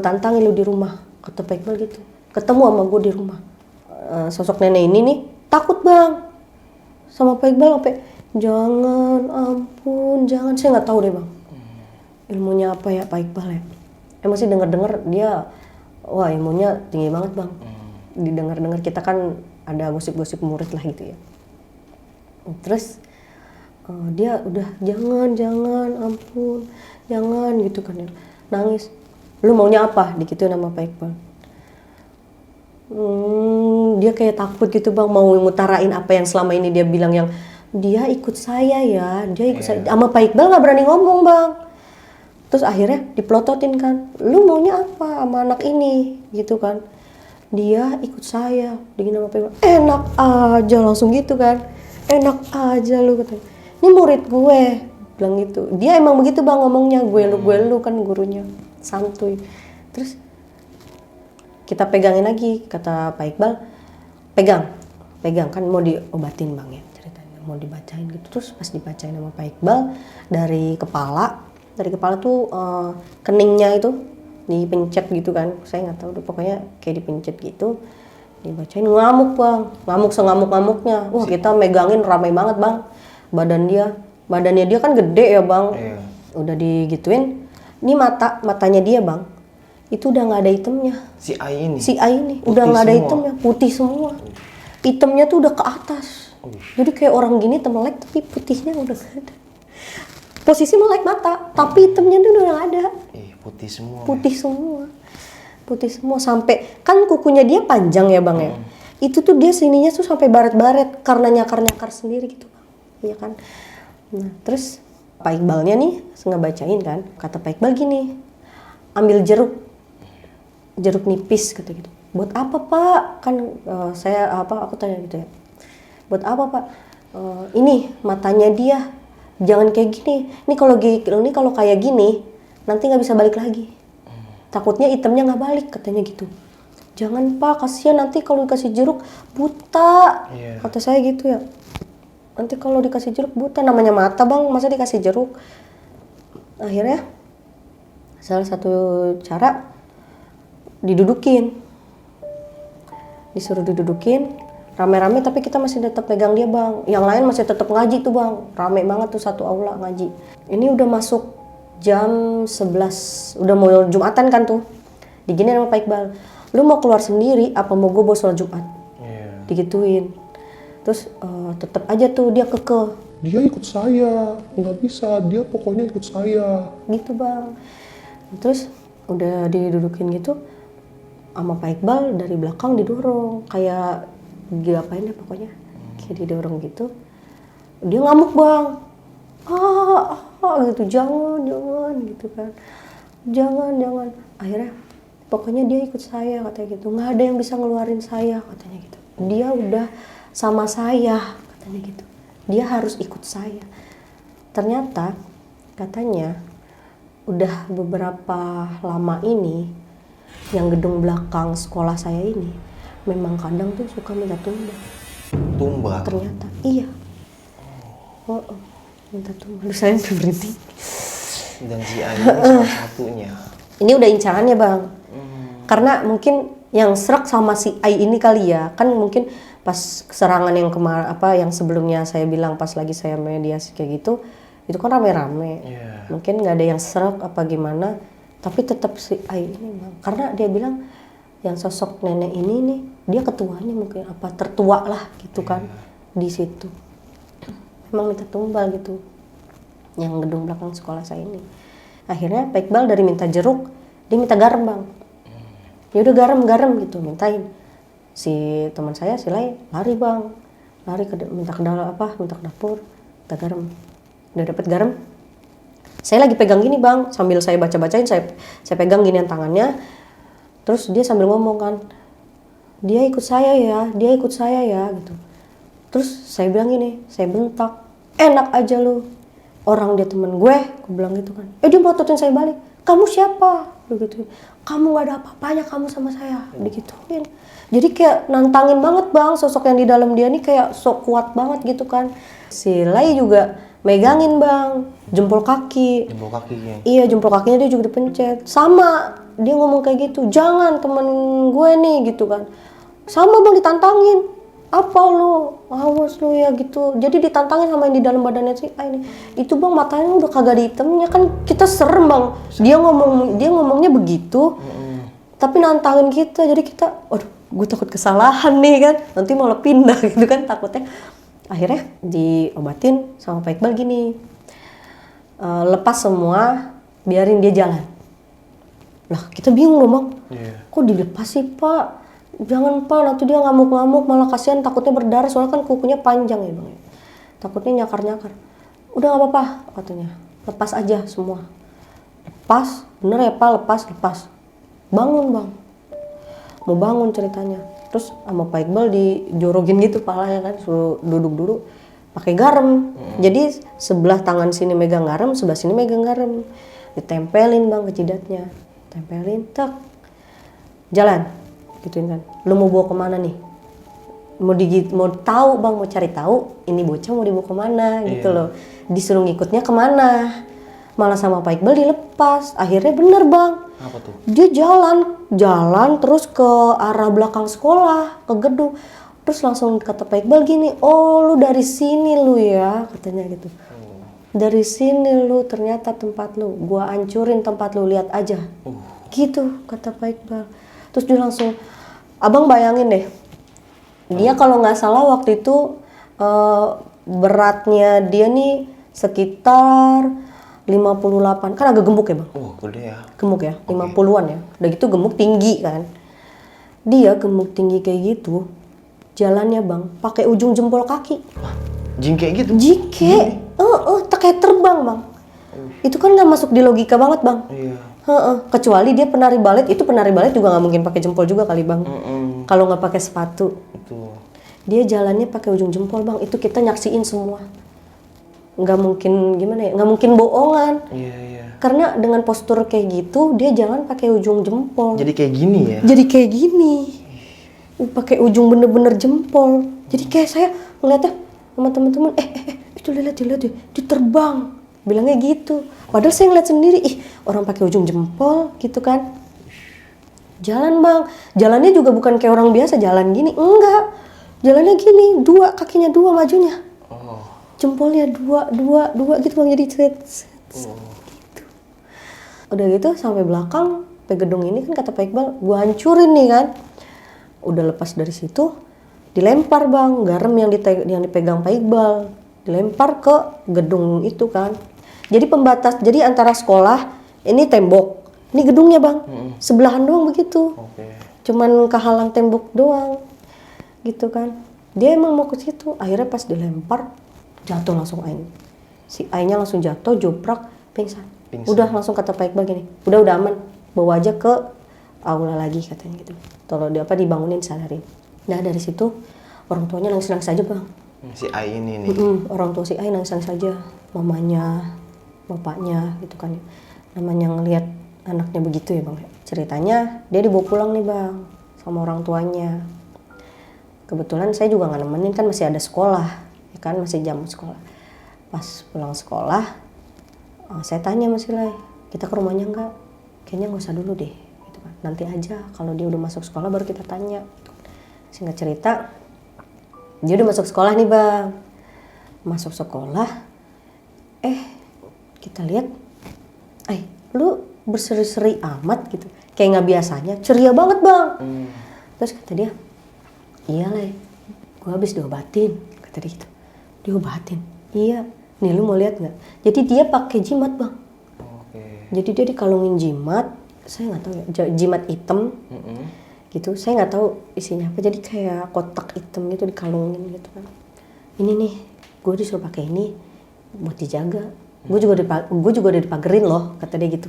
tantangin lu di rumah. Kata Pak Iqbal gitu. Ketemu sama gua di rumah. Sosok nenek ini nih takut bang sama Pak Iqbal sampai jangan, ampun, jangan. Saya nggak tahu deh bang. Ilmunya apa ya Pak Iqbal ya? Emang sih dengar dia, wah ilmunya tinggi banget bang. Didengar kita kan ada gosip-gosip murid lah gitu ya. Terus dia udah jangan, ampun, jangan gitu kan ya, nangis. Lu maunya apa? Digituin sama Pak Iqbal. Dia kayak takut gitu bang, mau ngutarain apa yang selama ini dia bilang yang dia ikut saya ya, dia ikut saya. Sama Pak Iqbal nggak berani ngomong bang. Terus akhirnya dipelototin kan, lu maunya apa sama anak ini gitu kan? Dia ikut saya, digini sama Pak Iqbal. Enak aja langsung gitu kan, enak aja lu katanya. Ini murid gue, bilang gitu. Dia emang begitu bang ngomongnya, gue lu kan gurunya, santuy. Terus kita pegangin lagi, kata Pak Iqbal, pegang kan mau diobatin bang ya ceritanya, mau dibacain gitu. Terus pas dibacain sama Pak Iqbal dari kepala tuh keningnya itu dipencet gitu kan, saya nggak tahu deh, pokoknya kayak dipencet gitu, dibacain. Ngamuk bang, ngamuk sengamuk-ngamuknya. Wah kita megangin ramai banget bang. Badannya dia kan gede ya bang. Udah digituin, ini matanya dia bang, itu udah nggak ada hitamnya. Si A ini. Si A ini Putih udah nggak ada semua. hitamnya, putih semua. Hitamnya tuh udah ke atas. Jadi kayak orang gini melek tapi putihnya udah nggak ada. Posisi melek mata, tapi hitamnya tuh udah nggak ada. Putih semua. Putih semua. Putih semua sampai kan kukunya dia panjang ya bang ya. Itu tuh dia sininya tuh sampai baret-baret karena nyakar-nyakar sendiri gitu bang. Iya kan. Nah terus Pak Iqbalnya nih ngebacain kan, kata Pak Iqbal gini, ambil jeruk nipis kata gitu. Buat apa Pak? Kan aku tanya gitu ya. Buat apa Pak? Ini matanya dia jangan kayak gini. Ini kalau kayak gini nanti nggak bisa balik lagi. Takutnya itemnya nggak balik katanya gitu. Jangan Pak, kasihan nanti kalau dikasih jeruk buta. Kata saya gitu ya. Nanti kalau dikasih jeruk buta, namanya mata bang, masa dikasih jeruk. Akhirnya salah satu cara disuruh didudukin rame-rame, tapi kita masih tetap pegang dia bang. Yang lain masih tetap ngaji tuh bang, rame banget tuh satu aula ngaji. Ini udah masuk jam 11, udah mau Jumatan kan tuh. Diginiin sama Pak Iqbal, lu mau keluar sendiri apa mau gue bawa sholat Jumat? Digituin. Terus tetap aja tuh dia kekeh. Dia ikut saya, nggak bisa, dia pokoknya ikut saya. Gitu bang. Terus udah didudukin gitu, sama Pak Iqbal dari belakang didorong. Kayak diapain deh pokoknya. Kayak didorong gitu. Dia ngamuk bang. Gitu, jangan gitu kan. Jangan. Akhirnya pokoknya dia ikut saya katanya gitu. Nggak ada yang bisa ngeluarin saya katanya gitu. Dia udah sama saya katanya gitu. Dia harus ikut saya. Ternyata katanya udah beberapa lama ini yang gedung belakang sekolah saya ini memang kadang tuh suka minta tumbal. Tumbal? Ternyata iya. Minta tumbal. Saya berhenti. Dan si A ini salah satunya. Ini udah incarannya bang. Karena mungkin yang serak sama si A ini kali ya. Kan mungkin pas serangan yang yang sebelumnya saya bilang pas lagi saya mediasi kayak gitu, itu kan rame-rame. Mungkin nggak ada yang serak apa gimana, tapi tetap si A ini bang. Karena dia bilang yang sosok nenek ini nih, dia ketuanya mungkin apa tertua lah gitu kan di situ. Emang minta tumbal gitu, yang gedung belakang sekolah saya ini. Akhirnya Pak Iqbal dari minta jeruk, dia minta garam bang. Ya udah garam gitu, mintain. Si teman saya si Lai lari bang, minta ke dapur, minta garam. Udah dapet garam, saya lagi pegang gini bang, sambil saya bacain saya pegang ginian tangannya, terus dia sambil ngomong kan, dia ikut saya ya gitu. Terus saya bilang gini, saya bentak, enak aja lu, orang dia temen gue bilang gitu kan. Dia melototin saya balik, kamu siapa? Begitu, kamu gak ada apa-apanya kamu sama saya, digituin. Jadi kayak nantangin banget bang, sosok yang di dalam dia nih kayak sok kuat banget gitu kan. Si Lai juga megangin bang, jempol kaki. Jempol kakinya? Iya, jempol kakinya dia juga dipencet. Sama, dia ngomong kayak gitu, jangan temen gue nih gitu kan. Sama bang, ditantangin. Apa lu? Awas lu ya gitu. Jadi ditantangin sama yang di dalam badannya si A ini. Itu bang, matanya udah kagak ada hitamnya kan, kita serem bang. Dia ngomongnya begitu, tapi nantangin kita. Jadi kita, waduh, gue takut kesalahan nih kan, nanti malah pindah gitu kan takutnya. Akhirnya diobatin sama Pak Iqbal gini, lepas semua, biarin dia jalan. Lah kita bingung loh bang, kok dilepas sih Pak? Jangan Pak, nanti dia ngamuk-ngamuk, malah kasihan takutnya berdarah, soalnya kan kukunya panjang ya bang. Takutnya nyakar-nyakar. Udah gak apa-apa katanya, lepas aja semua. Lepas, bener ya Pak, lepas. Bangun bang. Mau bangun ceritanya, terus sama Pak Iqbal dijorogin gitu palanya kan, suruh duduk dulu pakai garam. Jadi sebelah tangan sini megang garam, sebelah sini megang garam, ditempelin bang ke jidatnya, tempelin, tak jalan gituin kan. Lu mau bawa kemana nih? Mau tahu bang, mau cari tahu ini bocah mau dibawa kemana gitu loh. Disuruh ngikutnya kemana, malah sama Pak Iqbal dilepas. Akhirnya bener bang. Apa tuh? Dia jalan terus ke arah belakang sekolah, ke gedung. Terus langsung kata Pak Iqbal gini, oh lu dari sini lu ya, katanya gitu. dari sini lu ternyata tempat lu, gua hancurin tempat lu, lihat aja. Gitu kata Pak Iqbal. Terus dia langsung, abang bayangin deh, dia kalau nggak salah waktu itu beratnya dia nih sekitar 58, kan agak gemuk ya bang? Gede ya. Gemuk ya, 50-an ya. Udah gitu gemuk tinggi kan. Dia gemuk tinggi kayak gitu, jalannya bang, pakai ujung jempol kaki. Jingke gitu? Jingke, kayak terbang bang. Itu kan nggak masuk di logika banget bang. Iya. Kecuali dia penari balet, itu penari balet juga nggak mungkin pakai jempol juga kali bang. Kalau nggak pakai sepatu. Itu. Dia jalannya pakai ujung jempol bang, itu kita nyaksiin semua. Nggak mungkin gimana ya, nggak mungkin bohongan. Iya. Karena dengan postur kayak gitu, dia jalan pakai ujung jempol. Jadi kayak gini ya? Jadi kayak gini, pakai ujung bener-bener jempol. Jadi kayak saya ngeliatnya sama teman-teman, itu lihat dia terbang, bilangnya gitu. Padahal saya ngeliat sendiri, orang pakai ujung jempol gitu kan. Jalan bang, jalannya juga bukan kayak orang biasa jalan gini, enggak. Jalannya gini, kakinya dua majunya. Jempolnya dua gitu bang, jadi set. Gitu. Udah gitu sampai belakang, sampai gedung ini kan kata Pak Iqbal, gua hancurin nih kan. Udah lepas dari situ, dilempar bang, garam yang dipegang Pak Iqbal, dilempar ke gedung itu kan. Jadi pembatas, jadi antara sekolah, ini tembok, ini gedungnya bang, sebelahan doang begitu. Cuman kehalang tembok doang, gitu kan. Dia emang mau ke situ, akhirnya pas dilempar, jatuh langsung Ain. Si Ainnya langsung jatuh, joprak, pingsan. Udah langsung kata Pak Iqbal gini, udah aman, bawa aja ke aula lagi katanya gitu. Tolong dibangunin, sadarin. Nah dari situ orang tuanya nangis-nangis aja bang. Si Ai ini nih. Orang tua si Ai nangis-nangis aja, mamanya, bapaknya gitu kan. Namanya ngelihat anaknya begitu ya bang. Ceritanya dia dibawa pulang nih bang sama orang tuanya. Kebetulan saya juga nggak nemenin kan, masih ada sekolah, ya kan masih jam sekolah. Pas pulang sekolah, saya tanya sama Silai, kita ke rumahnya nggak? Kayaknya nggak usah dulu deh, gitu kan. Nanti aja kalau dia udah masuk sekolah baru kita tanya. Singkat cerita, dia udah masuk sekolah nih bang. Masuk sekolah, kita lihat, lu berseri-seri amat gitu, kayak nggak biasanya, ceria banget bang. Terus kata dia, iya lah, gue habis diobatin, kata dia gitu. Diobatin? Iya. Nih lu mau lihat nggak? Jadi dia pakai jimat bang. Jadi dia dikalungin jimat, saya nggak tahu ya, jimat hitam, gitu. Saya nggak tahu isinya apa. Jadi kayak kotak hitam gitu dikalungin gitu kan. Ini nih, gue disuruh pakai ini buat dijaga. Gue juga udah dipagerin loh, kata dia gitu.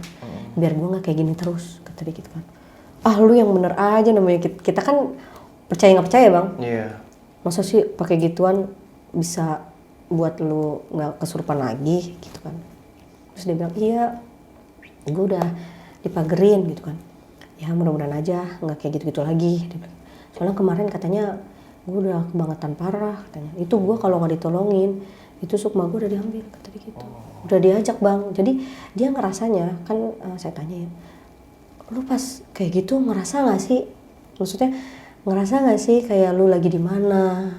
Biar gue nggak kayak gini terus, kata dia gitu kan. Lu yang bener aja, namanya kita kan percaya nggak percaya bang. Iya. Masa sih pakai gituan bisa buat lu nggak kesurupan lagi gitu kan. Terus dia bilang, iya gue udah dipagerin gitu kan. Ya mudah-mudahan aja nggak kayak gitu-gitu lagi, dia bilang. Soalnya kemarin katanya gue udah kebangetan parah katanya. Itu gue kalau nggak ditolongin, itu sukma gue udah diambil, kata dia gitu. Udah diajak bang. Jadi dia ngerasanya kan, saya tanya ya, lu pas kayak gitu ngerasa nggak sih? Maksudnya ngerasa nggak sih kayak lu lagi di mana?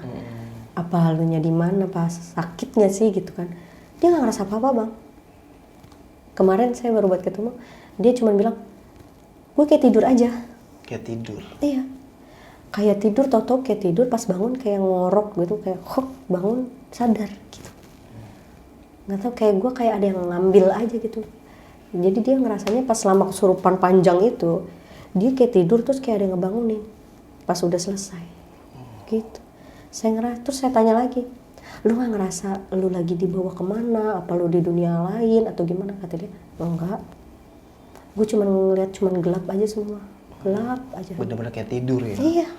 Apa halunya di mana, pas sakitnya sih gitu kan. Dia nggak ngerasa apa-apa bang. Kemarin saya baru buat ketemu, dia cuma bilang, gue kayak tidur aja. Kayak tidur? Iya, kayak tidur, tau-tau kayak tidur, pas bangun kayak ngorok gitu, kayak bangun sadar gitu. Nggak tahu, kayak gue kayak ada yang ngambil aja gitu. Jadi dia ngerasanya pas selama kesurupan panjang itu, dia kayak tidur terus kayak ada yang ngebangunin pas udah selesai gitu. Terus saya tanya lagi, lu nggak ngerasa lu lagi dibawa kemana? Apa lu di dunia lain atau gimana? Kata dia, enggak. Gue cuma ngeliat, cuma gelap aja semua, gelap aja. Bener-bener kayak tidur ya? Iya,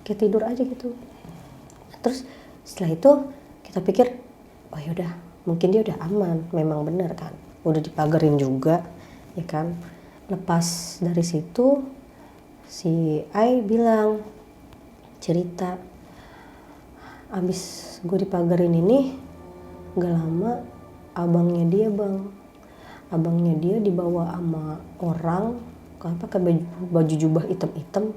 kayak tidur aja gitu. Terus setelah itu kita pikir, oh yaudah, mungkin dia udah aman, memang bener kan, udah dipagerin juga, ya kan. Lepas dari situ, si Ai bilang, cerita, abis gue dipagerin ini, gak lama abangnya dia dibawa sama orang ke baju jubah hitam-hitam,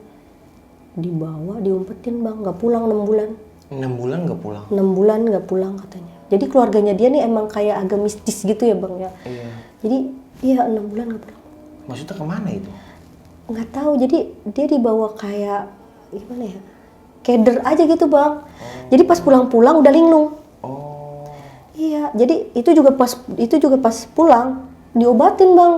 dibawa diumpetin bang, nggak pulang 6 bulan. 6 bulan nggak pulang? 6 bulan nggak pulang katanya. Jadi keluarganya dia nih emang kayak agak mistis gitu ya Bang ya. Iya. Jadi iya 6 bulan nggak pernah. Maksudnya kemana itu? Nggak tahu, jadi dia dibawa kayak gimana ya? Keder aja gitu Bang. Jadi pas pulang-pulang udah linglung. Oh. Iya, jadi itu juga pas pulang diobatin Bang.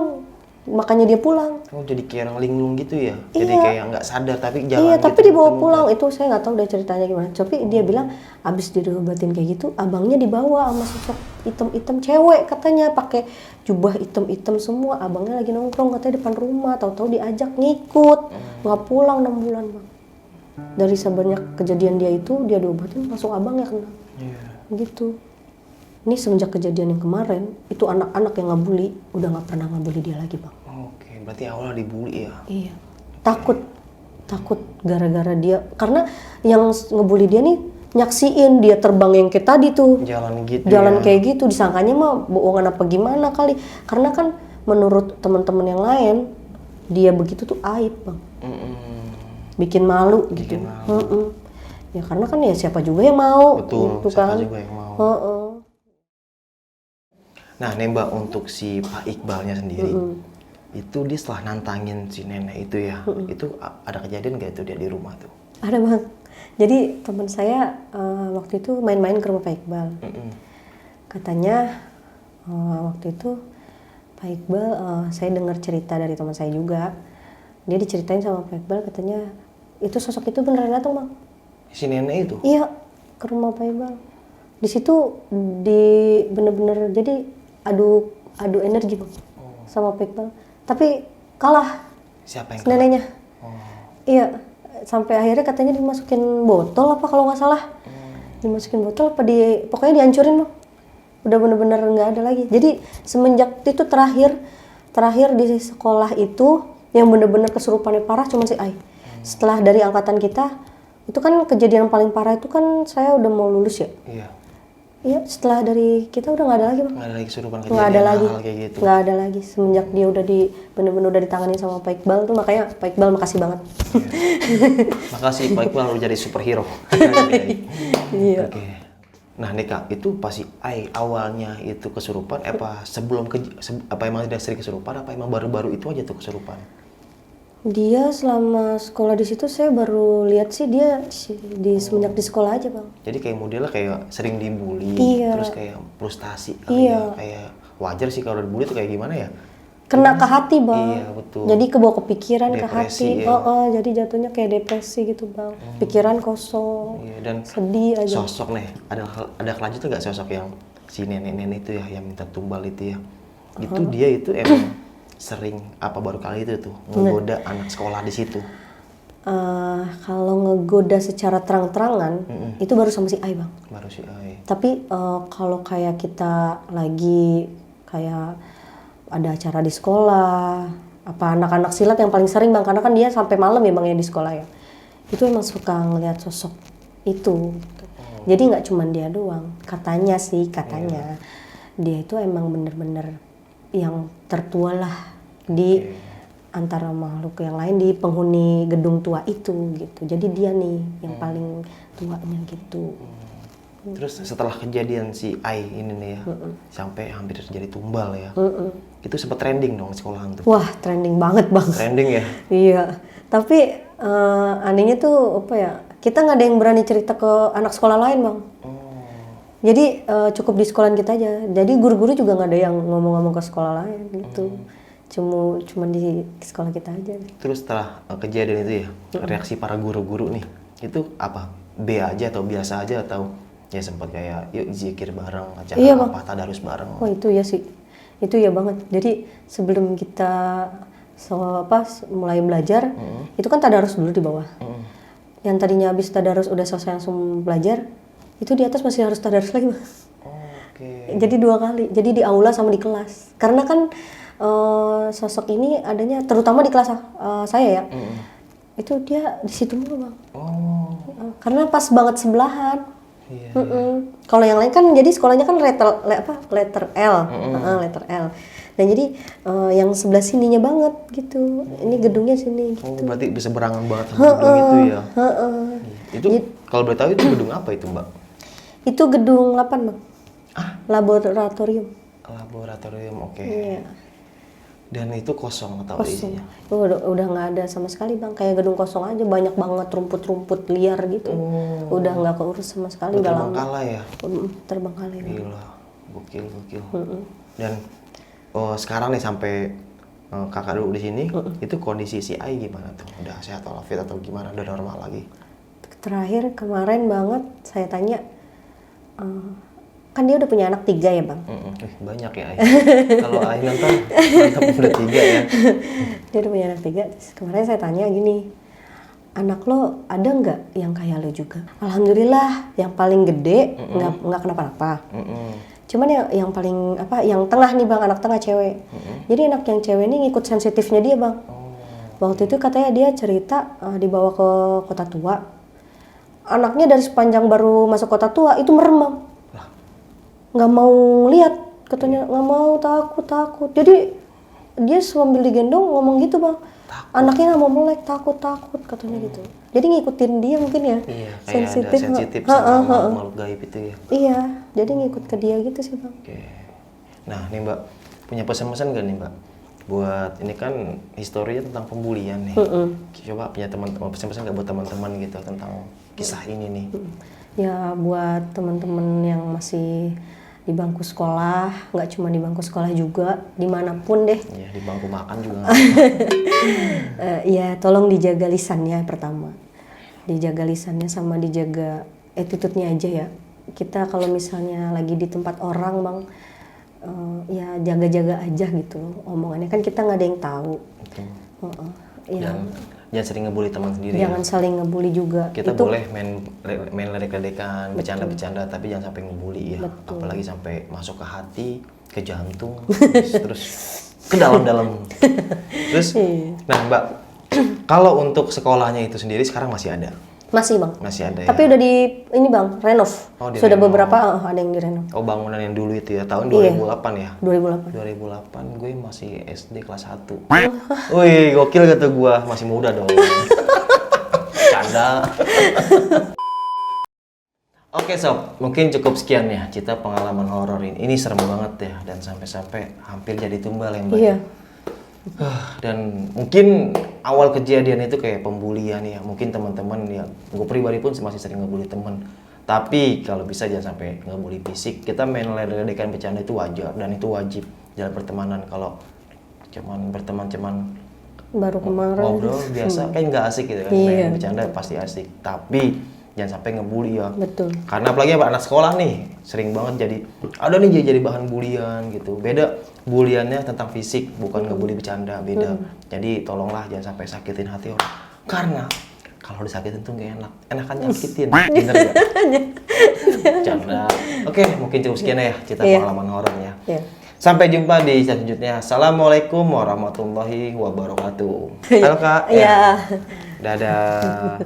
Makanya dia pulang. Oh, jadi kayak orang linglung gitu ya? Jadi Iya. kayak nggak sadar tapi jalan Iya, gitu. tapi dibawa muter-muter. pulang itu saya nggak tahu deh ceritanya gimana. Tapi dia bilang abis dia diobatin kayak gitu, abangnya dibawa sama sosok hitam-hitam cewek katanya pakai jubah hitam-hitam semua. Abangnya lagi nongkrong katanya depan rumah, tahu-tahu diajak ngikut, nggak pulang 6 bulan Bang. Dari sebanyak kejadian dia itu dia diobatin langsung abangnya kena. Iya. Gitu. Ini semenjak kejadian yang kemarin itu anak-anak yang ngebully udah nggak pernah ngebully dia lagi Bang. Oke, berarti awalnya dibully ya? Iya, takut gara-gara dia, karena yang ngebully dia nih nyaksiin dia terbang yang kayak tadi tuh, Jalan gitu jalan ya? kayak gitu, disangkanya mah bohongan apa gimana kali, karena kan menurut teman-teman yang lain dia begitu tuh aib Bang, bikin malu gitu. Bikin malu. Ya karena kan ya siapa juga yang mau, Betul, gitu siapa kan. juga yang mau. Heeh. Nah, nih Mbak, untuk si Pak Iqbalnya sendiri, itu dia setelah nantangin si nenek itu ya, itu ada kejadian nggak itu dia di rumah tuh? Ada Bang. Jadi teman saya waktu itu main-main ke rumah Pak Iqbal. Katanya waktu itu Pak Iqbal, saya dengar cerita dari teman saya juga. Dia diceritain sama Pak Iqbal katanya itu sosok itu beneran datang Bang. Si nenek itu? Iya, ke rumah Pak Iqbal. Di situ bener-bener jadi adu energi Bang sama Pak Iqbal. Tapi kalah Siapa yang si neneknya. Oh. Iya, sampai akhirnya katanya dimasukin botol apa kalau nggak salah. Dimasukin botol apa pokoknya dihancurin Bang. Udah bener-bener nggak ada lagi. Jadi semenjak itu terakhir di sekolah itu yang bener-bener kesurupannya parah cuma si Ai. Setelah dari angkatan kita, itu kan kejadian paling parah itu kan saya udah mau lulus ya. Iya. Iya, setelah dari kita udah nggak ada lagi Bang. Nggak ada lagi kesurupan Nggak ada lagi. hal kayak gitu. Nggak ada lagi semenjak dia udah bener-bener udah ditangani sama Pak Iqbal tuh, makanya Pak Iqbal makasih banget. Makasih Pak Iqbal udah jadi superhero. Iya. Oke. Nah nih Kak, itu pasti awalnya itu kesurupan apa apa emang dia sering kesurupan apa emang baru-baru itu aja tuh kesurupan? Dia selama sekolah di situ saya baru lihat sih dia semenjak di sekolah aja Bang. Jadi kayak modelnya kayak sering dibully, Iya. terus kayak frustasi kali Iya. ya, kayak wajar sih kalau dibully tuh kayak gimana ya? Kena ke hati Bang. Iya, betul. Jadi kebawa kepikiran ke Depresi, hati. ya. Jadi jatuhnya kayak depresi gitu Bang. Pikiran kosong. Iya, dan Sedih aja. sosok nih, ada kelanjutan nggak sosok yang si nenek-nenek itu ya yang minta tumbal itu ya? Itu dia itu emang sering apa baru kali itu tuh menggoda anak sekolah di situ? Kalau ngegoda secara terang-terangan itu baru sama si Ai Bang. Baru sih, Tapi kalau kayak kita lagi kayak ada acara di sekolah, apa anak-anak silat yang paling sering Bang, karena kan dia sampai malam ya Bang ya di sekolah ya. Itu emang suka ngelihat sosok itu. Jadi nggak cuma dia doang, katanya dia itu emang bener-bener yang tertua lah di antara makhluk yang lain di penghuni gedung tua itu gitu. Jadi dia nih yang paling tuanya gitu. Terus setelah kejadian si Ai ini nih ya, sampai hampir terjadi tumbal ya, itu sempat trending dong sekolahan tuh. Wah, trending banget Bang. Trending ya? Iya, tapi anehnya tuh apa ya, kita nggak ada yang berani cerita ke anak sekolah lain Bang. Jadi cukup di sekolahan kita aja. Jadi guru-guru juga nggak ada yang ngomong-ngomong ke sekolah lain gitu. Cuma di sekolah kita aja. Terus setelah kejadian itu ya, reaksi para guru-guru nih, itu apa? B aja atau biasa aja atau ya sempat kayak yuk zikir bareng, acara Iya, Bang. apa, tadarus bareng? Oh itu ya sih, itu ya banget. Jadi sebelum kita mulai belajar, itu kan tadarus dulu di bawah. Yang tadinya habis tadarus udah selesai langsung belajar, itu di atas masih harus tadarus lagi Bang. Oke. Jadi 2 kali, jadi di aula sama di kelas. Karena kan sosok ini adanya terutama di kelas saya ya. Itu dia di situ mulu Bang. Oh. Karena pas banget sebelahan. Iya. Kalau yang lain kan jadi sekolahnya kan letter L. Letter L. Nah jadi yang sebelah sininya banget gitu. Ini gedungnya sini Oh, gitu. berarti bisa berangan banget sama gedung itu ya? Iya. Itu kalau boleh tahu itu gedung apa itu Mbak? Itu gedung 8 Bang. Laboratorium. Laboratorium, oke. Iya. Dan itu kosong atau Kosong. isinya? Udah nggak ada sama sekali bang, kayak gedung kosong aja, banyak banget rumput-rumput liar gitu. Udah nggak keurus sama sekali, udah lama. Terbengkalai ya? Terbengkalai. Bang. Gila, gokil. Dan sekarang nih sampai kakak dulu di sini, itu kondisi si Ai gimana tuh? Udah sehat walafiat atau gimana? Udah normal lagi? Terakhir kemarin banget saya tanya, kan dia udah punya anak 3 ya bang. Banyak ya Ai. Kalau Ai nonton, udah 3 ya. Dia udah punya anak 3. Terus kemarin saya tanya gini, anak lo ada nggak yang kayak lo juga? Alhamdulillah yang paling gede nggak kenapa-napa. Cuman yang paling yang tengah nih bang, anak tengah cewek. Jadi anak yang cewek ini ngikut sensitifnya dia bang. Waktu itu katanya dia cerita dibawa ke kota tua. Anaknya dari sepanjang baru masuk kota tua itu merem bang. Nggak mau lihat, katanya nggak mau, takut. Jadi dia sambil digendong ngomong gitu bang. Anaknya nggak mau melek, takut katanya gitu. Jadi ngikutin dia mungkin ya. Iya, kayak sensitif. ada sensitif sama makhluk gaib itu ya. Iya, jadi ngikut ke dia gitu sih bang. Oke. Nah nih Mbak, punya pesan-pesan gak nih Mbak? Buat ini kan historinya tentang pembulian nih. Coba punya teman-teman pesan-pesan gak buat teman-teman gitu tentang kisah ini nih? Ya buat teman-teman yang masih di bangku sekolah, nggak cuma di bangku sekolah juga, dimanapun deh. Iya, di bangku makan juga. Ya tolong dijaga lisannya pertama, dijaga lisannya sama dijaga attitude-nya aja ya. Kita kalau misalnya lagi di tempat orang bang, ya jaga-jaga aja gitu omongannya, kan kita nggak ada yang tahu. Ya. Jangan sering ngebully teman sendiri. Jangan saling ngebully juga. Kita boleh main ledek-ledekan, bercanda-bercanda, tapi jangan sampai ngebully ya. Betul. Apalagi sampai masuk ke hati, ke jantung, terus ke dalam-dalam. Terus, nah Mbak, kalau untuk sekolahnya itu sendiri sekarang masih ada? Masih bang. Masih ada ya? Tapi udah ini bang, renov. Sudah renov. beberapa ada yang direnov. Oh bangunan yang dulu itu ya, tahun Iya. 2008 ya? 2008. 2008 gue masih SD kelas 1. Wih, gokil kata gue, masih muda dong. Canda. Oke sob, mungkin cukup sekian ya cerita pengalaman horor ini. Ini serem banget ya, dan sampai-sampai hampir jadi tumbal ya Mbak. Iya. Dan mungkin awal kejadian itu kayak pembulian ya. Mungkin teman-teman ya, gue pribadi pun masih sering ngebully teman. Tapi kalau bisa jangan sampai ngebully fisik. Kita main ledek-ledekan bercanda itu wajar dan itu wajib dalam pertemanan. Kalau cuman berteman Baru kemarin. ngobrol biasa kan nggak asik gitu kan. Iya. Main bercanda pasti asik. Tapi jangan sampai ngebully ya. Betul. Karena apalagi anak sekolah nih sering banget jadi bahan bulian gitu. Beda buliannya tentang fisik, bukan ngebully bercanda, beda. Jadi tolonglah jangan sampai sakitin hati orang. Karena kalau disakitin tuh gak enak. Enakan nyakitin. Bener gak? Canda. Oke, mungkin cukup sekian ya cerita pengalaman horornya. Iya. Sampai jumpa di selanjutnya. Assalamualaikum warahmatullahi wabarakatuh. Halo Kak. Iya. Dadah.